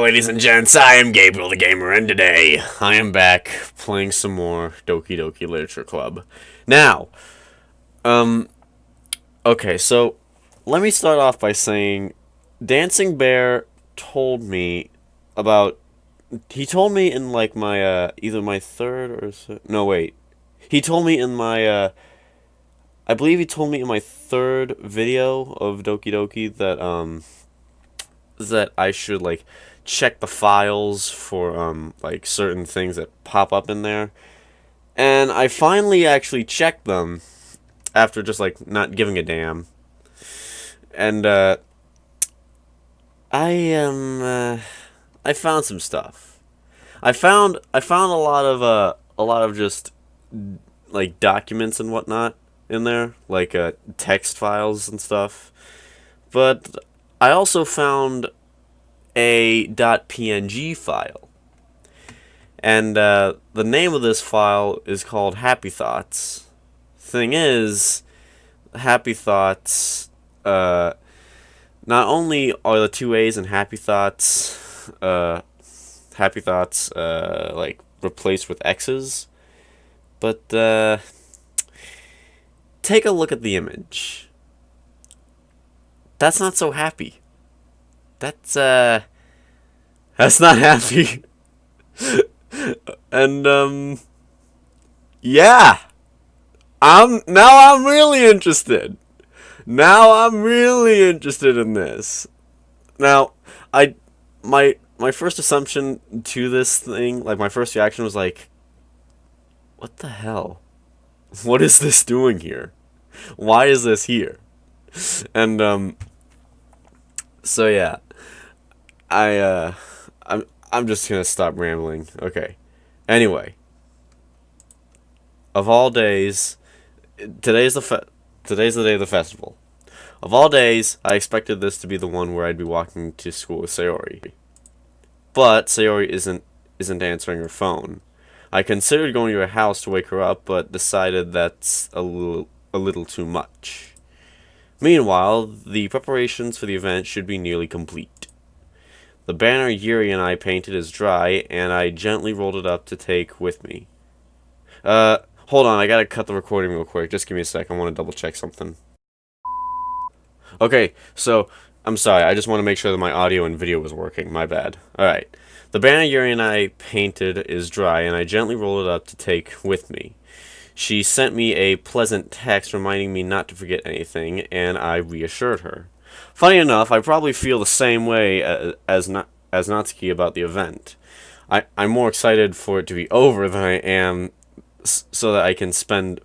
Hello, ladies and gents. I am Gabriel the Gamer, and today I am back playing some more Doki Literature Club. Now, okay, so let me start off by saying Dancing Bear told me about. He told me in like my either my third or no wait, he told me in my I believe he told me in my third video of Doki that I should like check the files for like certain things that pop up in there. And I finally actually checked them after just like not giving a damn. And I found some stuff. I found a lot of just like documents and whatnot in there, like text files and stuff. But I also found a .png file. And the name of this file is called Happy Thoughts. Thing is, Happy Thoughts, not only are the two A's in Happy Thoughts, like, replaced with X's, but, take a look at the image. That's not so happy. That's not happy. And, yeah. I'm really interested. Now I'm really interested in this. Now, my first assumption to this thing, like my first reaction was like, what the hell? What is this doing here? Why is this here? And, so yeah. I'm just gonna stop rambling. Okay. Anyway, of all days, today's the day of the festival. Of all days, I expected this to be the one where I'd be walking to school with Sayori. But Sayori isn't answering her phone. I considered going to her house to wake her up, but decided that's a little too much. Meanwhile, the preparations for the event should be nearly complete. The banner Yuri and I painted is dry, and I gently rolled it up to take with me. Hold on, I gotta cut the recording real quick. Just give me a sec, I want to double check something. Okay, so, I'm sorry, I just want to make sure that my audio and video was working, my bad. Alright, the banner Yuri and I painted is dry, and I gently rolled it up to take with me. She sent me a pleasant text reminding me not to forget anything, and I reassured her. Funny enough, I probably feel the same way as Natsuki about the event. I'm more excited for it to be over than I am so that I can spend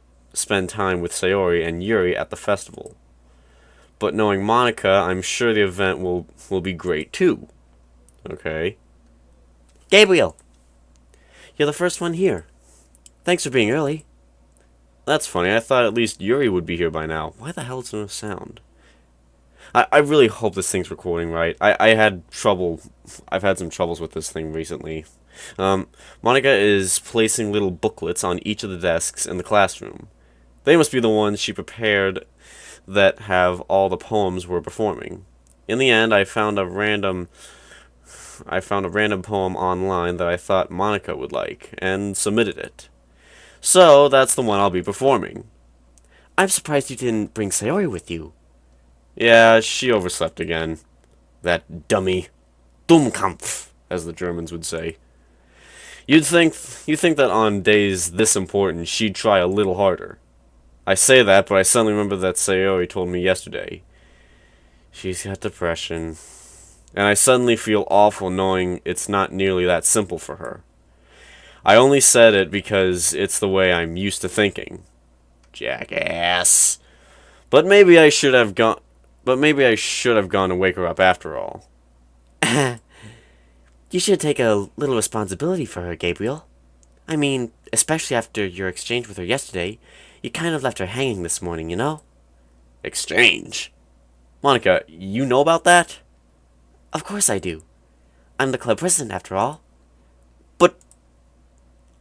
time with Sayori and Yuri at the festival. But knowing Monica, I'm sure the event will be great too. Okay. Gabriel! You're the first one here. Thanks for being early. That's funny, I thought at least Yuri would be here by now. Why the hell is there no sound? I really hope this thing's recording right. I've had some troubles with this thing recently. Monica is placing little booklets on each of the desks in the classroom. They must be the ones she prepared that have all the poems we're performing. In the end, I found a random poem online that I thought Monica would like, and submitted it. So, that's the one I'll be performing. I'm surprised you didn't bring Sayori with you. Yeah, she overslept again. That dummy. Dummkampf, as the Germans would say. You'd think that on days this important, she'd try a little harder. I say that, but I suddenly remember that Sayori told me yesterday. She's got depression. And I suddenly feel awful knowing it's not nearly that simple for her. I only said it because it's the way I'm used to thinking. Jackass. But maybe I should have gone to wake her up after all. You should take a little responsibility for her, Gabriel. I mean, especially after your exchange with her yesterday, you kind of left her hanging this morning, you know? Exchange? Monica, you know about that? Of course I do. I'm the club president, after all. But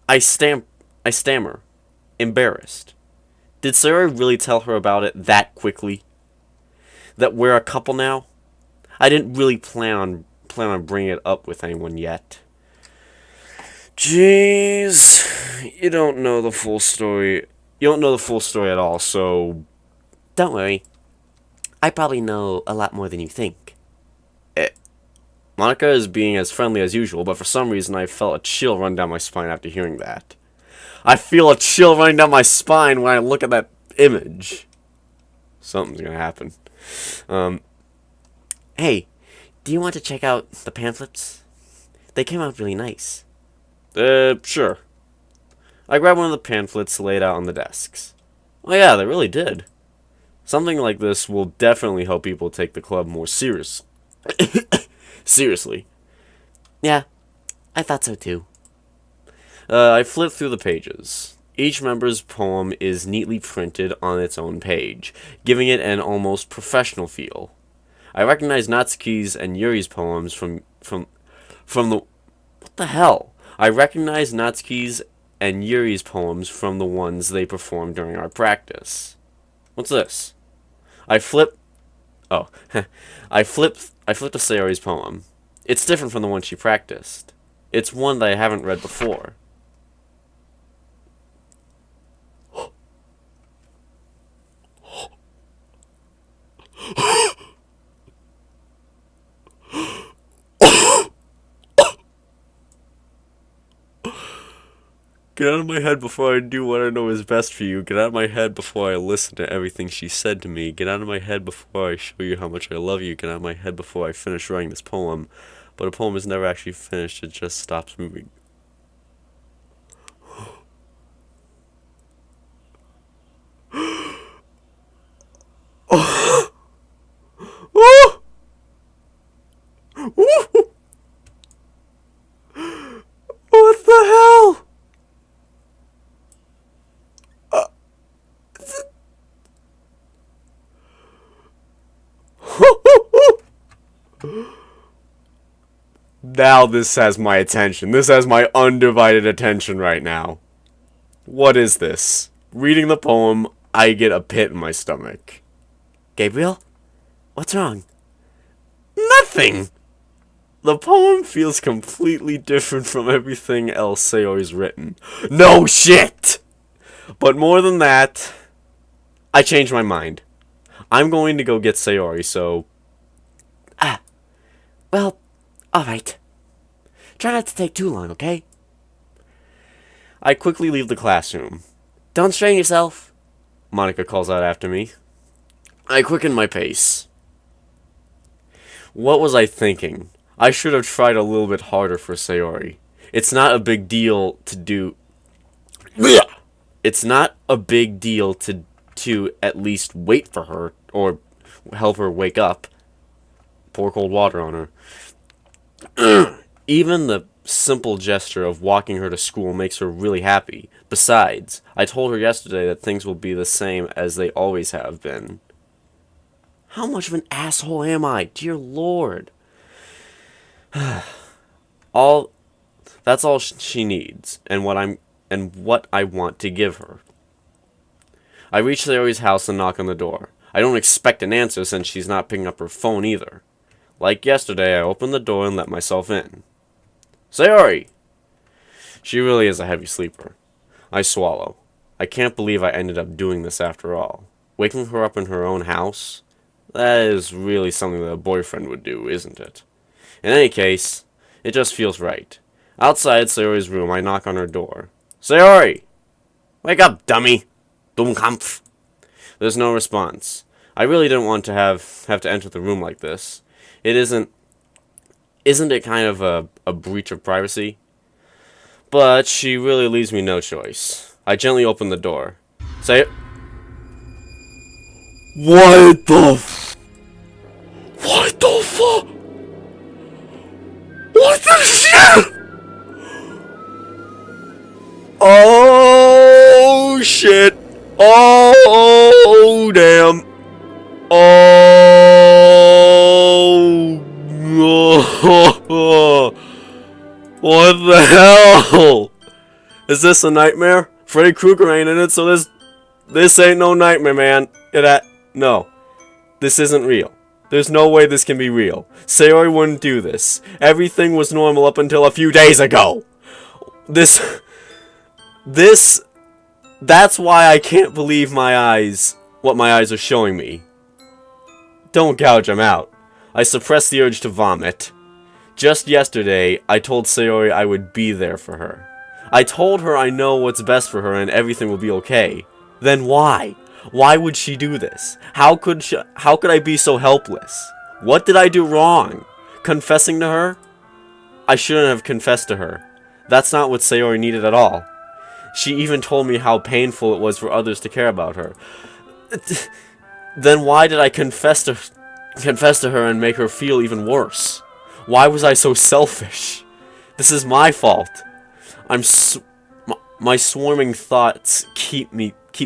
I stammer, embarrassed. Did Sarah really tell her about it that quickly? That we're a couple now? I didn't really plan plan on bringing it up with anyone yet. Jeez, you don't know the full story. You don't know the full story at all, so Don't worry. I probably know a lot more than you think. Monica is being as friendly as usual, but for some reason I felt a chill run down my spine after hearing that. I feel a chill running down my spine when I look at that image. Something's gonna happen. Hey, do you want to check out the pamphlets? They came out really nice. Sure. I grabbed one of the pamphlets laid out on the desks. Oh yeah, they really did. Something like this will definitely help people take the club more seriously. Yeah, I thought so too. I flipped through the pages. Each member's poem is neatly printed on its own page, giving it an almost professional feel. I recognize Natsuki's and Yuri's poems from the... What the hell? I recognize Natsuki's and Yuri's poems from the ones they performed during our practice. What's this? I flipped to Sayori's poem. It's different from the one she practiced. It's one that I haven't read before. Get out of my head before I do what I know is best for you. Get out of my head before I listen to everything she said to me. Get out of my head before I show you how much I love you. Get out of my head before I finish writing this poem. But a poem is never actually finished, it just stops moving. What the hell? Now this has my attention. This has my undivided attention right now. What is this? Reading the poem, I get a pit in my stomach. Gabriel? What's wrong? Nothing! The poem feels completely different from everything else Sayori's written. No shit! But more than that, I changed my mind. I'm going to go get Sayori, so... Well, alright. Try not to take too long, okay? I quickly leave the classroom. Don't strain yourself. Monica calls out after me. I quicken my pace. What was I thinking? I should have tried a little bit harder for Sayori. It's not a big deal to do... It's not a big deal to at least wait for her, or help her wake up. Pour cold water on her. Even the simple gesture of walking her to school makes her really happy. Besides, I told her yesterday that things will be the same as they always have been. How much of an asshole am I? Dear Lord. That's all she needs, and what I want to give her. I reach Sayori's house and knock on the door. I don't expect an answer since she's not picking up her phone either. Like yesterday, I open the door and let myself in. Sayori! She really is a heavy sleeper. I swallow. I can't believe I ended up doing this after all. Waking her up in her own house? That is really something that a boyfriend would do, isn't it? In any case, it just feels right. Outside Sayori's room, I knock on her door. Sayori! Wake up, dummy! Dummkopf! There's no response. I really didn't want to have to enter the room like this. Isn't it kind of a breach of privacy? But she really leaves me no choice. I gently open the door. Say... What the fuck? What the shit? Oh shit. Oh damn. Oh. What the hell? Is this a nightmare? Freddy Krueger ain't in it, so this ain't no nightmare, man. No. This isn't real. There's no way this can be real. Sayori wouldn't do this. Everything was normal up until a few days ago. That's why I can't believe my eyes, what my eyes are showing me. Don't gouge them out. I suppressed the urge to vomit. Just yesterday, I told Sayori I would be there for her. I told her I know what's best for her and everything will be okay. Then why? Why would she do this? How could I be so helpless? What did I do wrong? Confessing to her? I shouldn't have confessed to her. That's not what Sayori needed at all. She even told me how painful it was for others to care about her. Then why did I confess to her and make her feel even worse? Why was I so selfish? This is my fault. My swarming thoughts keep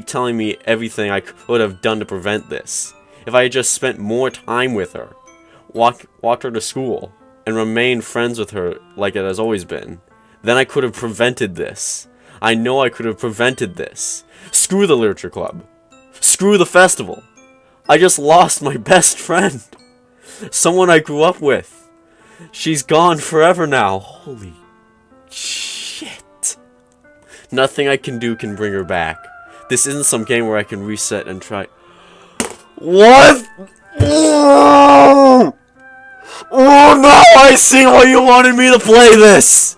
telling me everything I could have done to prevent this. If I had just spent more time with her, walked her to school, and remained friends with her like it has always been, then I could have prevented this. I know I could have prevented this. Screw the literature club. Screw the festival. I just lost my best friend. Someone I grew up with. She's gone forever now. Holy shit. Nothing I can do can bring her back. This isn't some game where I can reset and try. What? Oh no! I see why you wanted me to play this!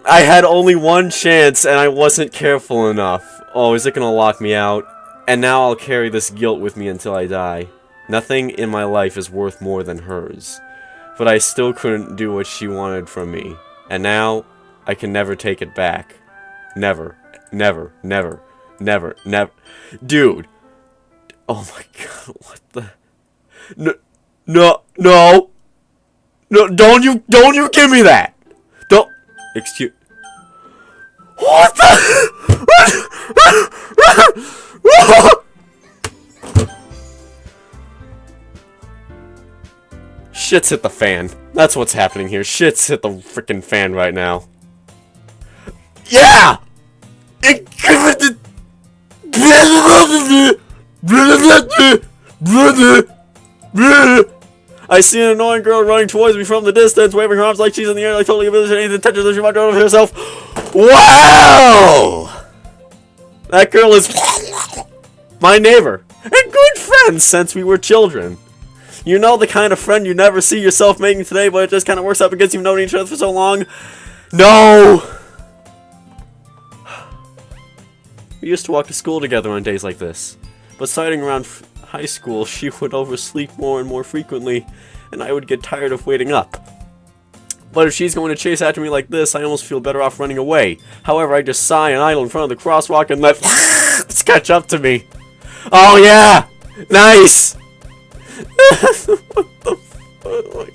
I had only one chance and I wasn't careful enough. Oh, is it gonna lock me out? And now I'll carry this guilt with me until I die. Nothing in my life is worth more than hers. But I still couldn't do what she wanted from me. And now, I can never take it back. Never. Never. Never. Never. Never. Dude. Oh my god, what the... No. No, don't you give me that! Don't... Excuse... What the... Shit's hit the fan. That's what's happening here. Shit's hit the freaking fan right now. Yeah! I see an annoying girl running towards me from the distance, waving her arms like she's in the air, like totally oblivious to any intentions that she might over herself. Wow! That girl is my neighbor and good friend since we were children. You know, the kind of friend you never see yourself making today, but it just kind of works out because you've known each other for so long. No! We used to walk to school together on days like this, but starting around high school, she would oversleep more and more frequently, and I would get tired of waiting up. But if she's going to chase after me like this, I almost feel better off running away. However, I just sigh and idle in front of the crosswalk and let catch up to me. Oh yeah! Nice! What the fuck?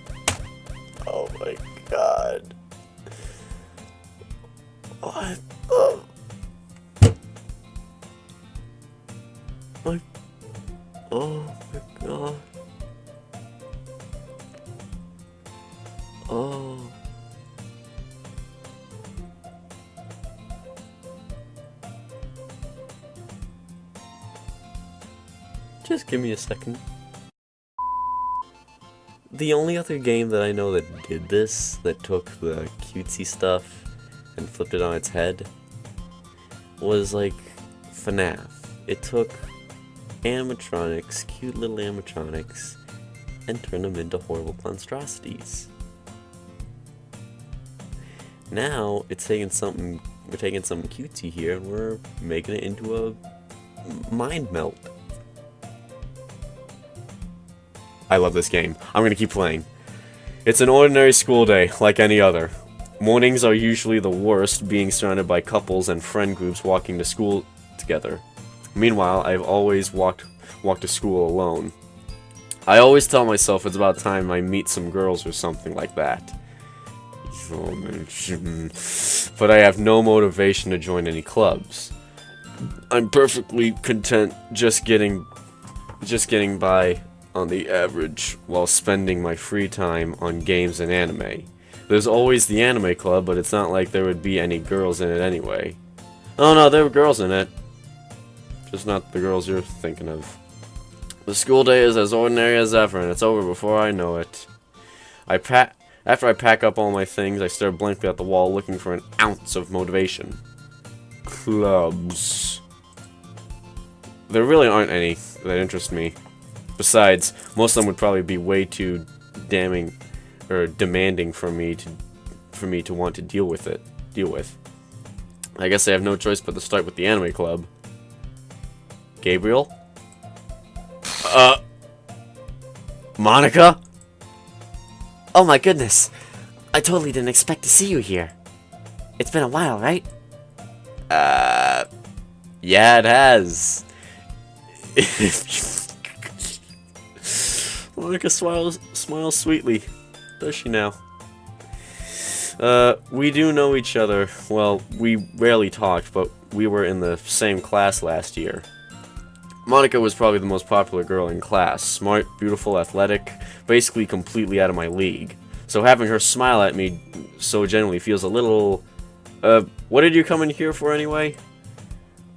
Oh my god. What the... Oh my god. Oh. Just give me a second. The only other game that I know that did this, that took the cutesy stuff and flipped it on its head, was like FNAF. It took animatronics, cute little animatronics, and turned them into horrible monstrosities. Now it's taking something, we're taking something cutesy here and we're making it into a mind melt. I love this game. I'm gonna keep playing. It's an ordinary school day, like any other. Mornings are usually the worst, being surrounded by couples and friend groups walking to school together. Meanwhile, I've always walked to school alone. I always tell myself it's about time I meet some girls or something like that. But I have no motivation to join any clubs. I'm perfectly content just getting by on the average while spending my free time on games and anime. There's always the anime club, but it's not like there would be any girls in it anyway. Oh no, there were girls in it. Just not the girls you're thinking of. The school day is as ordinary as ever, and it's over before I know it. After I pack up all my things, I stare blankly at the wall, looking for an ounce of motivation. Clubs. There really aren't any that interest me. Besides, most of them would probably be way too damning or demanding for me to want to deal with. I guess I have no choice but to start with the anime club. Gabriel? Monica? Oh my goodness. I totally didn't expect to see you here. It's been a while, right? Yeah, it has. Monica smiles sweetly. Does she now? We do know each other. Well, we rarely talked, but we were in the same class last year. Monica was probably the most popular girl in class. Smart, beautiful, athletic, basically completely out of my league. So having her smile at me so genuinely feels a little... what did you come in here for anyway?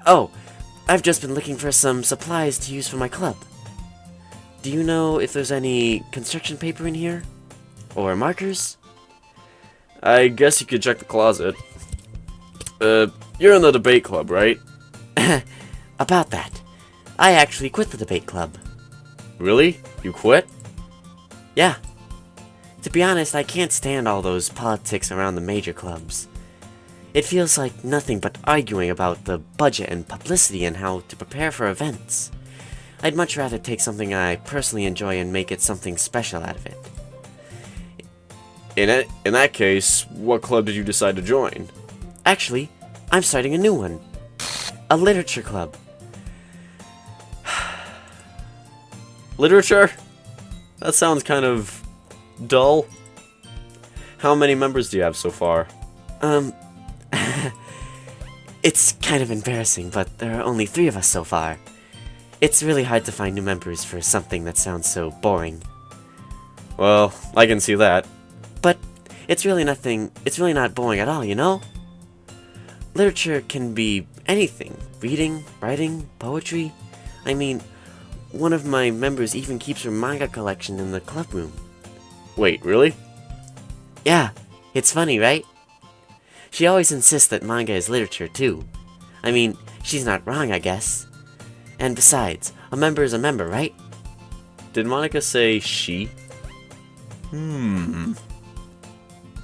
Oh, I've just been looking for some supplies to use for my club. Do you know if there's any construction paper in here? Or markers? I guess you could check the closet. You're in the debate club, right? About that. I actually quit the debate club. Really? You quit? Yeah. To be honest, I can't stand all those politics around the major clubs. It feels like nothing but arguing about the budget and publicity and how to prepare for events. I'd much rather take something I personally enjoy and make it something special out of it. In that case, what club did you decide to join? Actually, I'm starting a new one. A literature club. Literature? That sounds kind of dull. How many members do you have so far? It's kind of embarrassing, but there are only 3 of us so far. It's really hard to find new members for something that sounds so boring. Well, I can see that. But it's really not boring at all, you know? Literature can be anything. Reading, writing, poetry. I mean, one of my members even keeps her manga collection in the club room. Wait, really? Yeah, it's funny, right? She always insists that manga is literature, too. I mean, she's not wrong, I guess. And besides, a member is a member, right? Did Monica say she?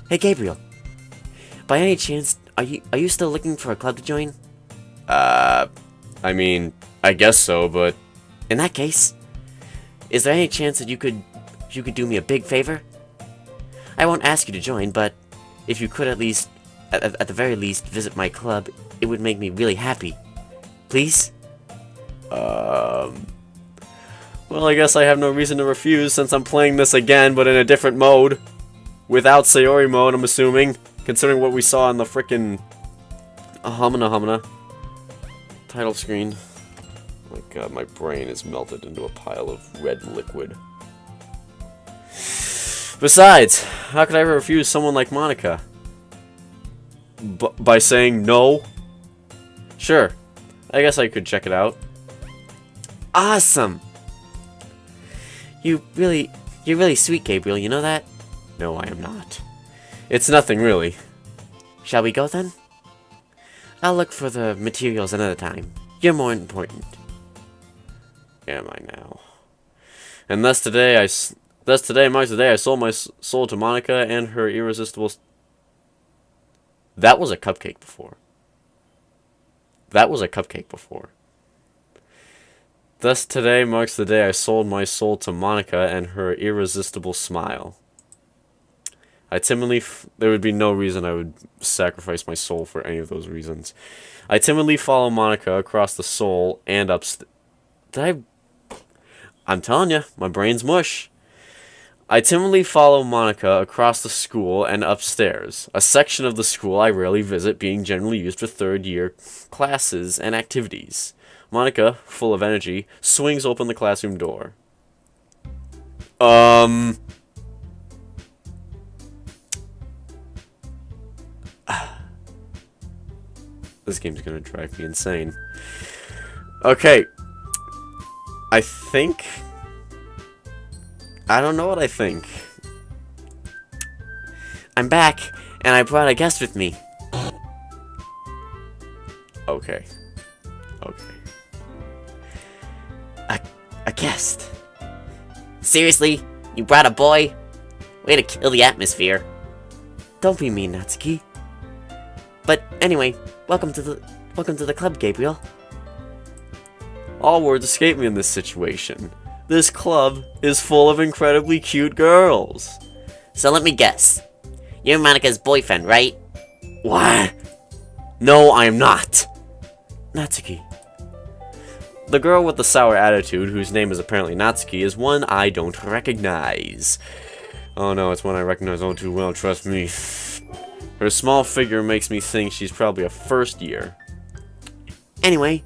Hey, Gabriel. By any chance, are you still looking for a club to join? I mean, I guess so, but... In that case, is there any chance that you could do me a big favor? I won't ask you to join, but if you could at least, at the very least, visit my club, it would make me really happy. Please? Well, I guess I have no reason to refuse since I'm playing this again, but in a different mode. Without Sayori mode, I'm assuming. Considering what we saw in the frickin' Humana title screen. Oh my god, my brain is melted into a pile of red liquid. Besides, how could I ever refuse someone like Monica? By saying no? Sure, I guess I could check it out. Awesome! You're really sweet, Gabriel, you know that? No, I am not. It's nothing, really. Shall we go then? I'll look for the materials another time. You're more important. Am I now? And thus today marks the day I sold my soul to Monica and her irresistible... That was a cupcake before. Thus today marks the day I sold my soul to Monica and her irresistible smile. There would be no reason I would sacrifice my soul for any of those reasons. I timidly follow Monica across the soul and upstairs. I'm telling you, my brain's mush. I timidly follow Monica across the school and upstairs, a section of the school I rarely visit, being generally used for third-year classes and activities. Monica, full of energy, swings open the classroom door. This game's gonna drive me insane. Okay. I think... I don't know what I think. I'm back, and I brought a guest with me. Okay. Okay. A guest? Seriously? You brought a boy? Way to kill the atmosphere. Don't be mean, Natsuki. But anyway, welcome to the club, Gabriel. All words escape me in this situation. This club is full of incredibly cute girls. So let me guess. You're Monika's boyfriend, right? What? No, I am not. Natsuki. The girl with the sour attitude, whose name is apparently Natsuki, is one I don't recognize. Oh no, it's one I recognize all too well, trust me. Her small figure makes me think she's probably a first year. Anyway,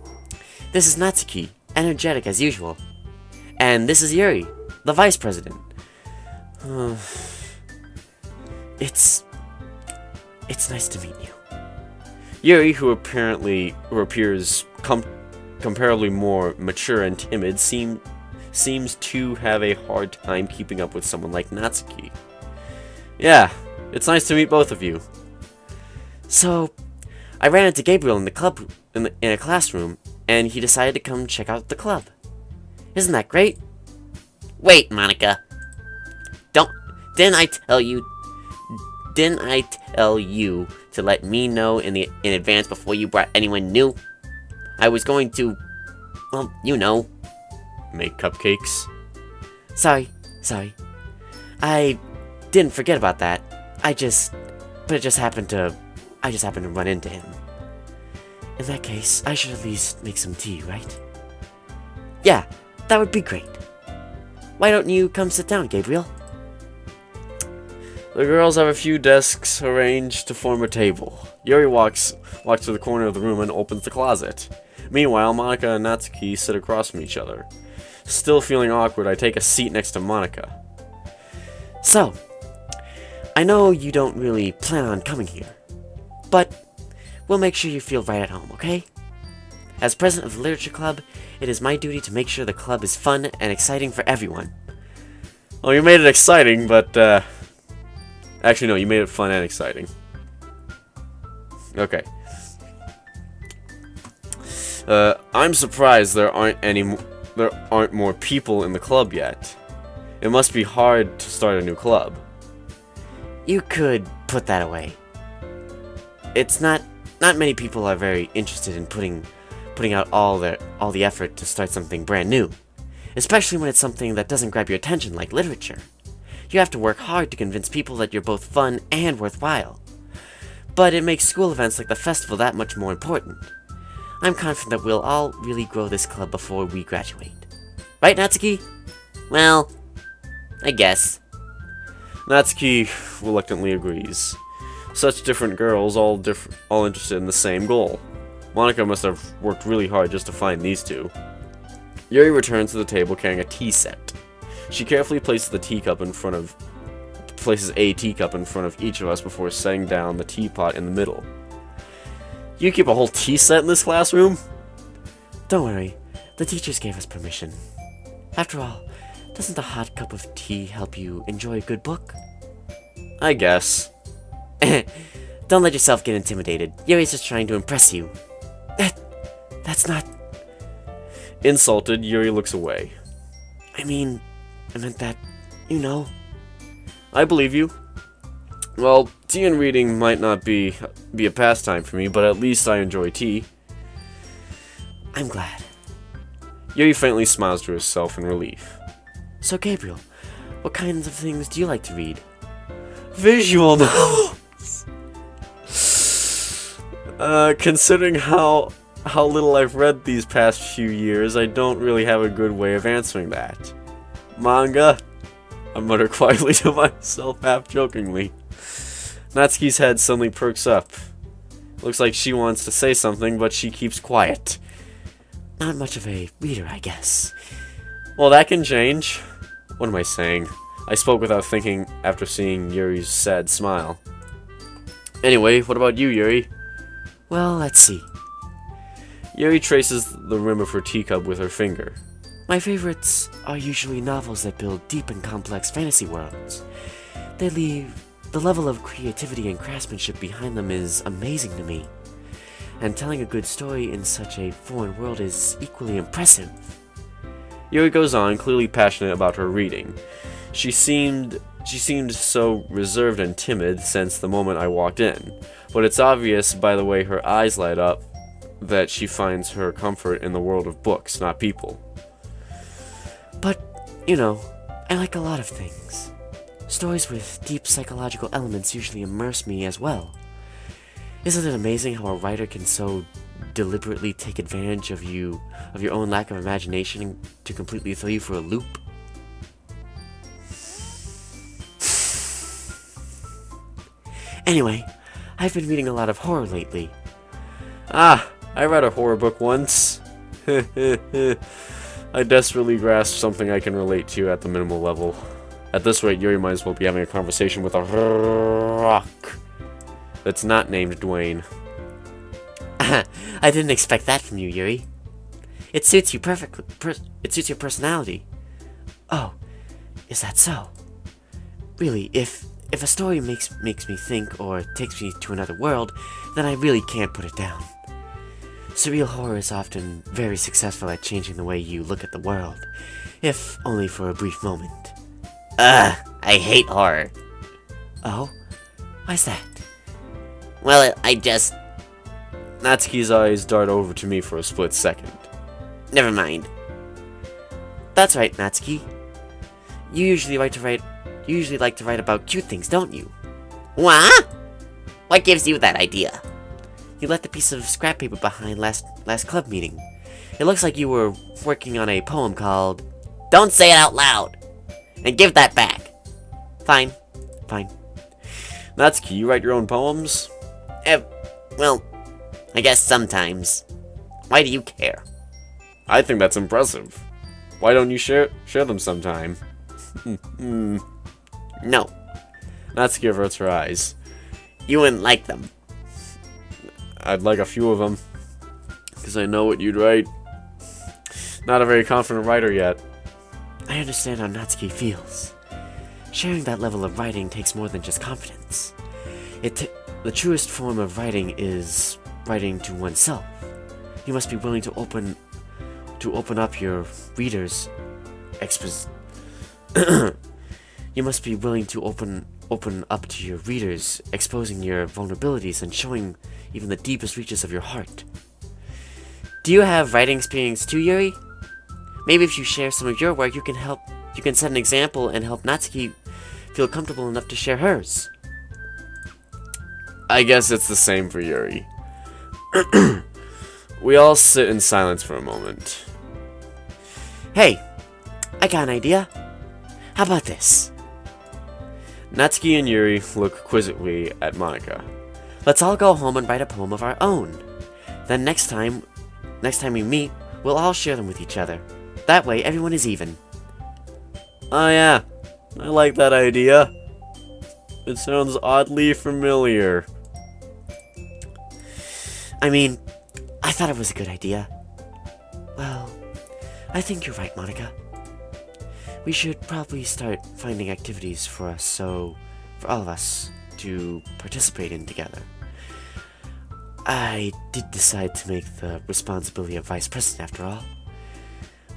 this is Natsuki, energetic as usual. And this is Yuri, the vice president. It's nice to meet you. Yuri, who appears comparably more mature and timid, seems to have a hard time keeping up with someone like Natsuki. Yeah, it's nice to meet both of you. So, I ran into Gabriel in the club in a classroom, and he decided to come check out the club. Isn't that great? Wait, Monika. Didn't I tell you to let me know in advance before you brought anyone new? I was going to, well, you know. Make cupcakes? Sorry. I didn't forget about that. I just happened to run into him. In that case, I should at least make some tea, right? Yeah, that would be great. Why don't you come sit down, Gabriel? The girls have a few desks arranged to form a table. Yuri walks to the corner of the room and opens the closet. Meanwhile, Monika and Natsuki sit across from each other. Still feeling awkward, I take a seat next to Monika. So, I know you don't really plan on coming here, but we'll make sure you feel right at home, okay? As president of the Literature Club, it is my duty to make sure the club is fun and exciting for everyone. Well, you made it exciting, but, actually, no, you made it fun and exciting. Okay. I'm surprised there aren't more people in the club yet. It must be hard to start a new club. You could put that away. It's not many people are very interested in putting out all the effort to start something brand new, especially when it's something that doesn't grab your attention like literature. You have to work hard to convince people that you're both fun and worthwhile. But it makes school events like the festival that much more important. I'm confident that we'll all really grow this club before we graduate. Right, Natsuki? Well, I guess. Natsuki reluctantly agrees. Such different girls, all interested in the same goal. Monika must have worked really hard just to find these two. Yuri returns to the table carrying a tea set. She carefully places a teacup in front of each of us before setting down the teapot in the middle. You keep a whole tea set in this classroom? Don't worry, the teachers gave us permission. After all, doesn't a hot cup of tea help you enjoy a good book? I guess. Don't let yourself get intimidated. Yuri's just trying to impress you. That's not... Insulted, Yuri looks away. I meant that, you know. I believe you. Well, tea and reading might not be a pastime for me, but at least I enjoy tea. I'm glad. Yuri faintly smiles to herself in relief. So, Gabriel, what kinds of things do you like to read? Visual novels! Considering how little I've read these past few years, I don't really have a good way of answering that. Manga? I mutter quietly to myself, half-jokingly. Natsuki's head suddenly perks up. Looks like she wants to say something, but she keeps quiet. Not much of a reader, I guess. Well, that can change. What am I saying? I spoke without thinking after seeing Yuri's sad smile. Anyway, what about you, Yuri? Well, let's see. Yuri traces the rim of her teacup with her finger. My favorites are usually novels that build deep and complex fantasy worlds. The level of creativity and craftsmanship behind them is amazing to me. And telling a good story in such a foreign world is equally impressive. Yuri goes on, clearly passionate about her reading. She seemed so reserved and timid since the moment I walked in, but it's obvious by the way her eyes light up that she finds her comfort in the world of books, not people. But, I like a lot of things. Stories with deep psychological elements usually immerse me as well. Isn't it amazing how a writer can so deliberately take advantage of your own lack of imagination to completely throw you for a loop? Anyway, I've been reading a lot of horror lately. I read a horror book once. I desperately grasp something I can relate to at the minimal level. At this rate, Yuri might as well be having a conversation with a rock that's not named Dwayne. I didn't expect that from you, Yuri. It suits you perfectly. It suits your personality. Oh, is that so? Really, if a story makes me think or takes me to another world, then I really can't put it down. Surreal horror is often very successful at changing the way you look at the world, if only for a brief moment. I hate horror. Oh? Why's that? Well, I just... Natsuki's eyes dart over to me for a split second. Never mind. That's right, Natsuki. You usually like to write about cute things, don't you? What? What gives you that idea? You left a piece of scrap paper behind last club meeting. It looks like you were working on a poem called... Don't say it out loud! And give that back! Fine. Natsuki, you write your own poems? Well, I guess sometimes. Why do you care? I think that's impressive. Why don't you share them sometime? No, Natsuki averts her eyes. you wouldn't like them. I'd like a few of them, because I know what you'd write. Not a very confident writer yet. I understand how Natsuki feels. Sharing that level of writing takes more than just confidence. The truest form of writing is writing to oneself. You must be willing to open up your readers' You must be willing to open up to your readers, exposing your vulnerabilities and showing even the deepest reaches of your heart. Do you have writing experience too, Yuri? Maybe if you share some of your work, you can set an example and help Natsuki feel comfortable enough to share hers. I guess it's the same for Yuri. We all sit in silence for a moment. Hey, I got an idea. How about this? Natsuki and Yuri look quizzically at Monika. Let's all go home and write a poem of our own. Then next time we meet, we'll all share them with each other. That way, everyone is even. Oh yeah, I like that idea. It sounds oddly familiar. I mean, I thought it was a good idea. Well, I think you're right, Monika. We should probably start finding activities for all of us to participate in together. I did decide to make the responsibility of vice president after all.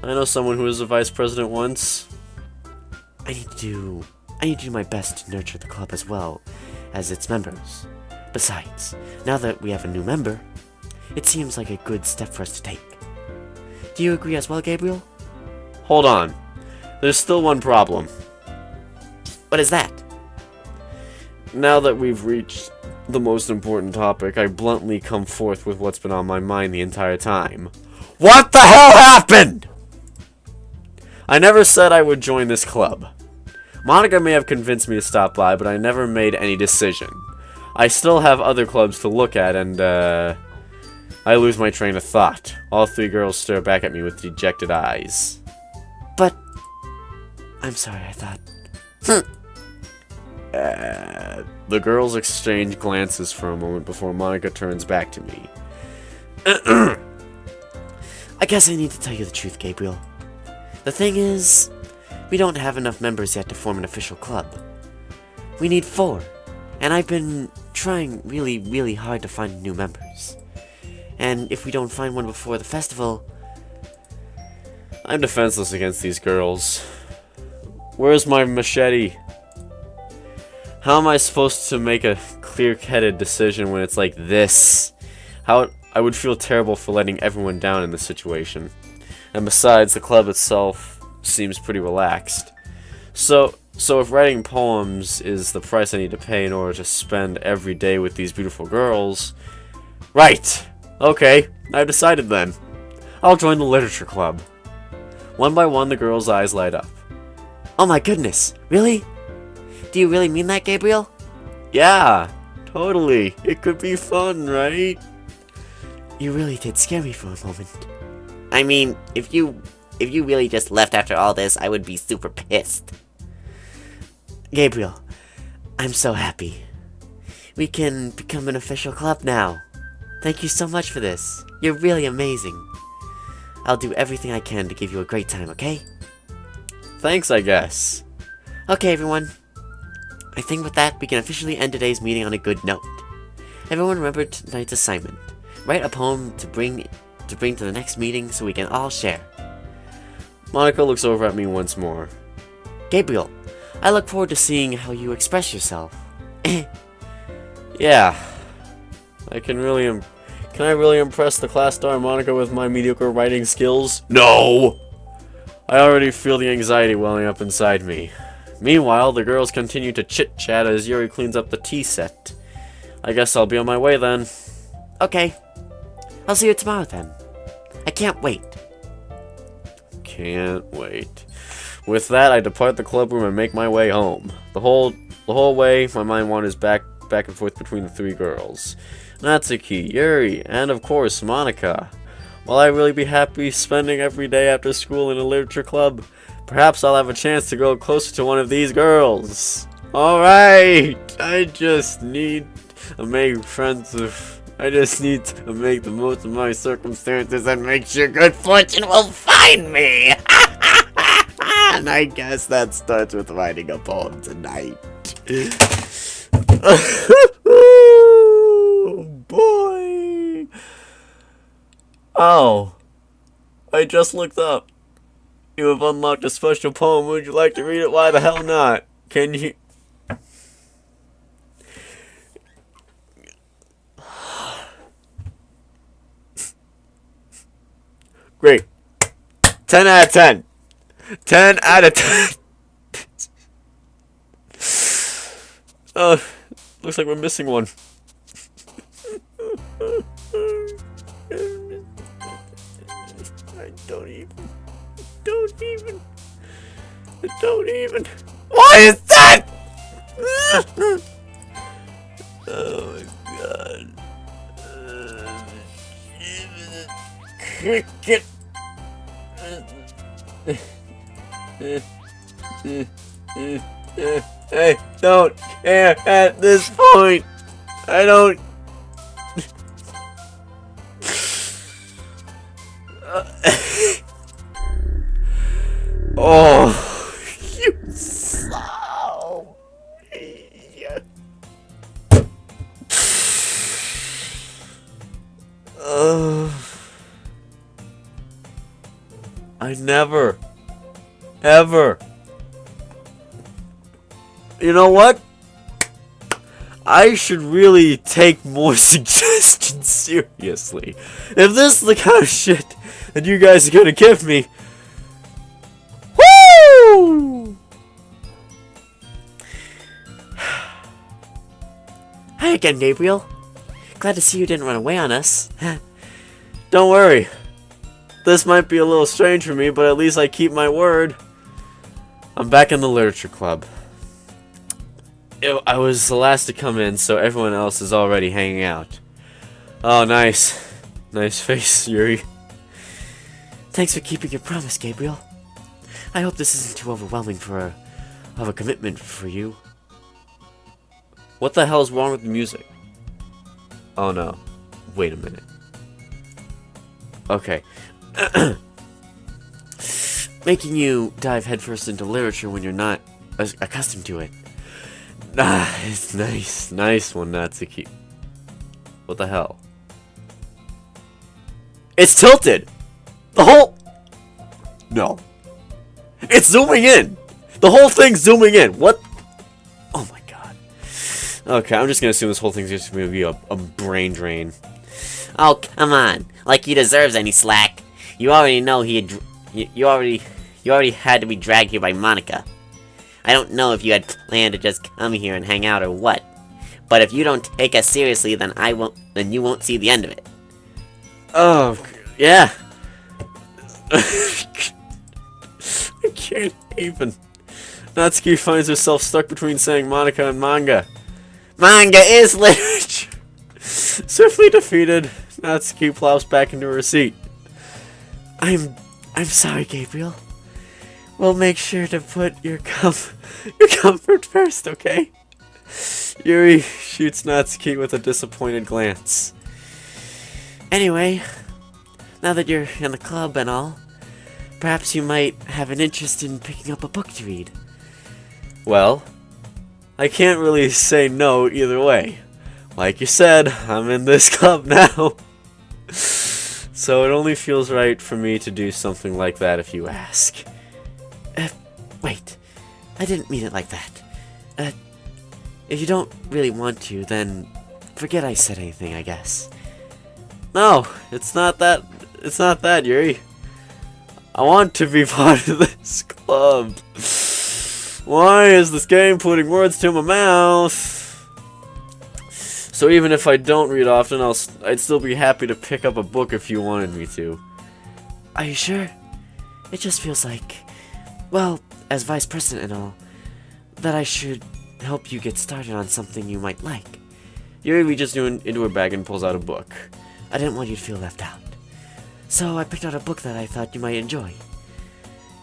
I know someone who was a vice president once. I need to do my best to nurture the club as well as its members. Besides, now that we have a new member, it seems like a good step for us to take. Do you agree as well, Gabriel? Hold on. There's still one problem. What is that? Now that we've reached the most important topic, I bluntly come forth with what's been on my mind the entire time. What the hell happened? I never said I would join this club. Monika may have convinced me to stop by, but I never made any decision. I still have other clubs to look at, and, I lose my train of thought. All three girls stare back at me with dejected eyes. But... I'm sorry, I thought... The girls exchange glances for a moment before Monika turns back to me. I guess I need to tell you the truth, Gabriel. The thing is, we don't have enough members yet to form an official club. We need 4, and I've been trying really, really hard to find new members. And if we don't find one before the festival... I'm defenseless against these girls. Where's my machete? How am I supposed to make a clear-headed decision when it's like this? I would feel terrible for letting everyone down in this situation. And besides, the club itself seems pretty relaxed. So if writing poems is the price I need to pay in order to spend every day with these beautiful girls... Right! Okay, I've decided then. I'll join the literature club. One by one, the girls' eyes light up. Oh my goodness, really? Do you really mean that, Gabriel? Yeah, totally. It could be fun, right? You really did scare me for a moment. I mean, if you really just left after all this, I would be super pissed. Gabriel, I'm so happy. We can become an official club now. Thank you so much for this. You're really amazing. I'll do everything I can to give you a great time, okay? Thanks, I guess. Okay, everyone. I think with that, we can officially end today's meeting on a good note. Everyone remember tonight's assignment. Write a poem to bring to the next meeting so we can all share. Monica looks over at me once more. Gabriel, I look forward to seeing how you express yourself. Yeah. Can I really impress the class star Monica with my mediocre writing skills? No! I already feel the anxiety welling up inside me. Meanwhile, the girls continue to chit-chat as Yuri cleans up the tea set. I guess I'll be on my way then. Okay. I'll see you tomorrow then. I can't wait. Can't wait. With that, I depart the club room and make my way home. The whole way, my mind wanders back and forth between the 3 girls. Natsuki, Yuri, and of course, Monica. Will I really be happy spending every day after school in a literature club? Perhaps I'll have a chance to grow closer to one of these girls. Alright! I just need to make the most of my circumstances and make sure good fortune will find me! And I guess that starts with writing a poem tonight. Oh, boy! Oh, I just looked up. You have unlocked a special poem. Would you like to read it? Why the hell not? Can you... Great. 10 out of 10. 10 out of 10. Looks like we're missing one. I don't even. What is that? Oh my god. Cricket. I don't care at this point. I don't. Oh, you so. I never, ever. You know what? I should really take more suggestions seriously. If this is the kind of shit that you guys are gonna give me, woo! Hi again, Gabriel. Glad to see you didn't run away on us. Don't worry. This might be a little strange for me, but at least I keep my word. I'm back in the literature club. I was the last to come in, so everyone else is already hanging out. Oh, nice. Nice face, Yuri. Thanks for keeping your promise, Gabriel. I hope this isn't too overwhelming of a commitment for you. What the hell is wrong with the music? Oh no. Wait a minute. Okay. making you dive headfirst into literature when you're not accustomed to it. Ah, it's nice. Nice one, Natsuki. What the hell? It's tilted! The whole... No. It's zooming in! The whole thing's zooming in! What? Oh my god. Okay, I'm just gonna assume this whole thing's just gonna be a brain drain. Oh, come on. Like he deserves any slack. You already know you already had to be dragged here by Monica. I don't know if you had planned to just come here and hang out or what. But if you don't take us seriously, then you won't see the end of it. Oh, yeah. I can't even. Natsuki finds herself stuck between saying Monica and manga. Manga is literature. Swiftly defeated, Natsuki plows back into her seat. I'm sorry, Gabriel. We'll make sure to put your comfort first, okay? Yuri shoots Natsuki with a disappointed glance. Anyway, now that you're in the club and all, perhaps you might have an interest in picking up a book to read. Well, I can't really say no either way. Like you said, I'm in this club now. So it only feels right for me to do something like that if you ask. Wait. I didn't mean it like that. If you don't really want to, then forget I said anything, I guess. No, it's not that, Yuri. I want to be part of this club. Why is this game putting words to my mouth? So even if I don't read often, I'd still be happy to pick up a book if you wanted me to. Are you sure? It just feels like, well, as vice president and all, that I should help you get started on something you might like. Yuri reaches into her bag and pulls out a book. I didn't want you to feel left out. So I picked out a book that I thought you might enjoy.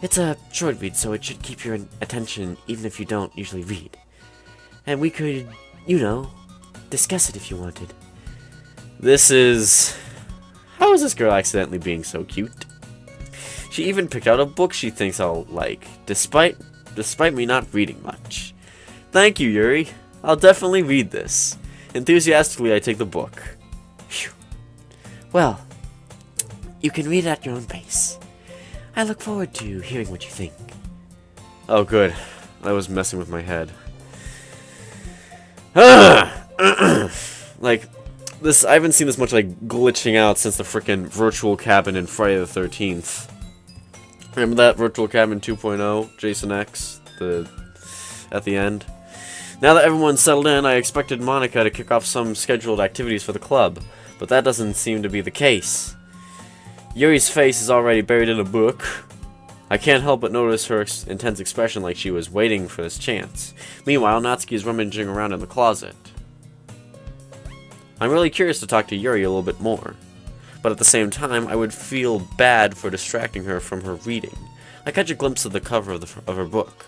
It's a short read, so it should keep your attention even if you don't usually read. And we could, discuss it if you wanted. How is this girl accidentally being so cute? She even picked out a book she thinks I'll like, despite me not reading much. Thank you, Yuri. I'll definitely read this. Enthusiastically, I take the book. Phew. Well, you can read it at your own pace. I look forward to hearing what you think. Oh, good. I was messing with my head. Like, this, I haven't seen this much, like, glitching out since the frickin' virtual cabin in Friday the 13th. Remember that virtual cabin 2.0, Jason X, at the end? Now that everyone's settled in, I expected Monica to kick off some scheduled activities for the club, but that doesn't seem to be the case. Yuri's face is already buried in a book. I can't help but notice her intense expression like she was waiting for this chance. Meanwhile, Natsuki is rummaging around in the closet. I'm really curious to talk to Yuri a little bit more, but at the same time, I would feel bad for distracting her from her reading. I catch a glimpse of the cover of her book.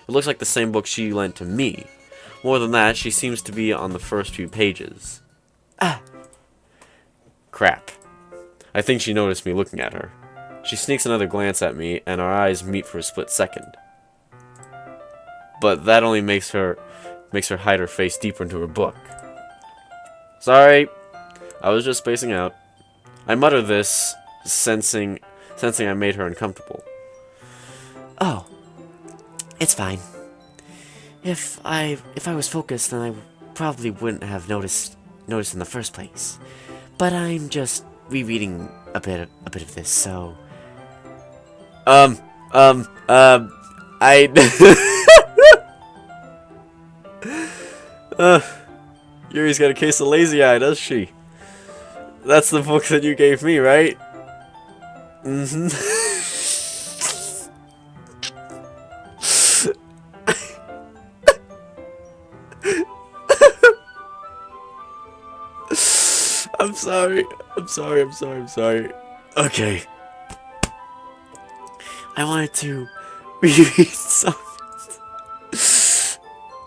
It looks like the same book she lent to me. More than that, she seems to be on the first few pages. Ah! Crap. I think she noticed me looking at her. She sneaks another glance at me, and our eyes meet for a split second. But that only makes her hide her face deeper into her book. Sorry, I was just spacing out. I mutter this, sensing I made her uncomfortable. Oh, it's fine. If I was focused, then I probably wouldn't have noticed in the first place. But I'm just rereading a bit of this, so. Yuri's got a case of lazy eye, does she? That's the book that you gave me, right? Mm-hmm. I'm sorry. Okay. I wanted to reread something.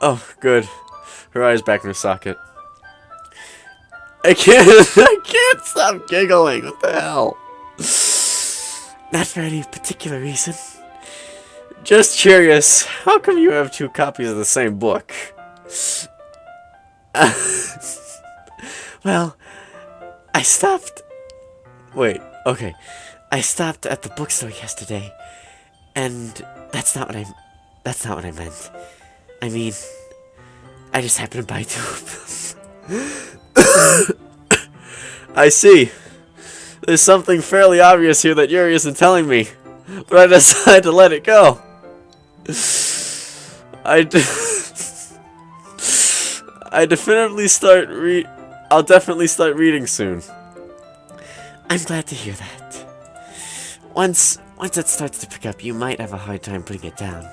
Oh, good. Her eye's back in her socket. I can't stop giggling. What the hell? Not for any particular reason. Just curious, how come you have 2 copies of the same book? Well, I stopped... Wait, okay. I stopped at the bookstore yesterday, and that's not what I meant. I mean, I just happened to buy 2 of them. I see. There's something fairly obvious here that Yuri isn't telling me, but I decided to let it go. I'll definitely start reading soon. I'm glad to hear that. Once it starts to pick up, you might have a hard time putting it down.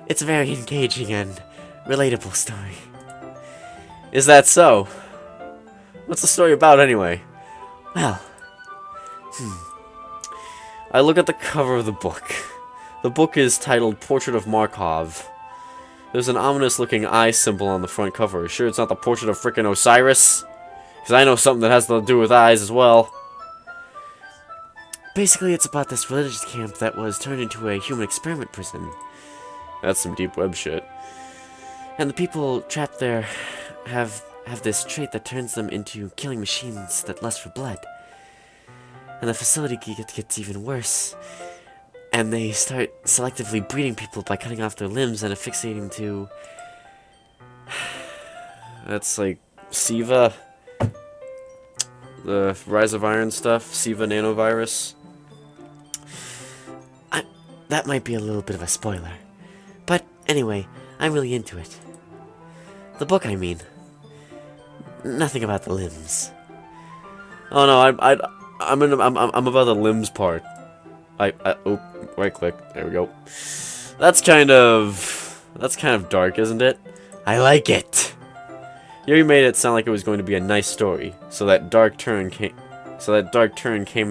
It's a very engaging and relatable story. Is that so? What's the story about anyway? Well, I look at the cover of the book. The book is titled Portrait of Markov. There's an ominous-looking eye symbol on the front cover. Sure it's not the portrait of frickin' Osiris? Because I know something that has to do with eyes as well. basically it's about this religious camp that was turned into a human experiment prison. That's some deep web shit. And the people trapped there have this trait that turns them into killing machines that lust for blood. And the facility gets even worse. And they start selectively breeding people by cutting off their limbs and affixating to... That's like SIVA, the Rise of Iron stuff, SIVA nanovirus. That might be a little bit of a spoiler. But anyway, I'm really into it. The book, I mean. Nothing about the limbs. Oh no, I'm about the limbs part. Oh, right click. There we go. That's kind of dark, isn't it? I like it. You made it sound like it was going to be a nice story, so that dark turn came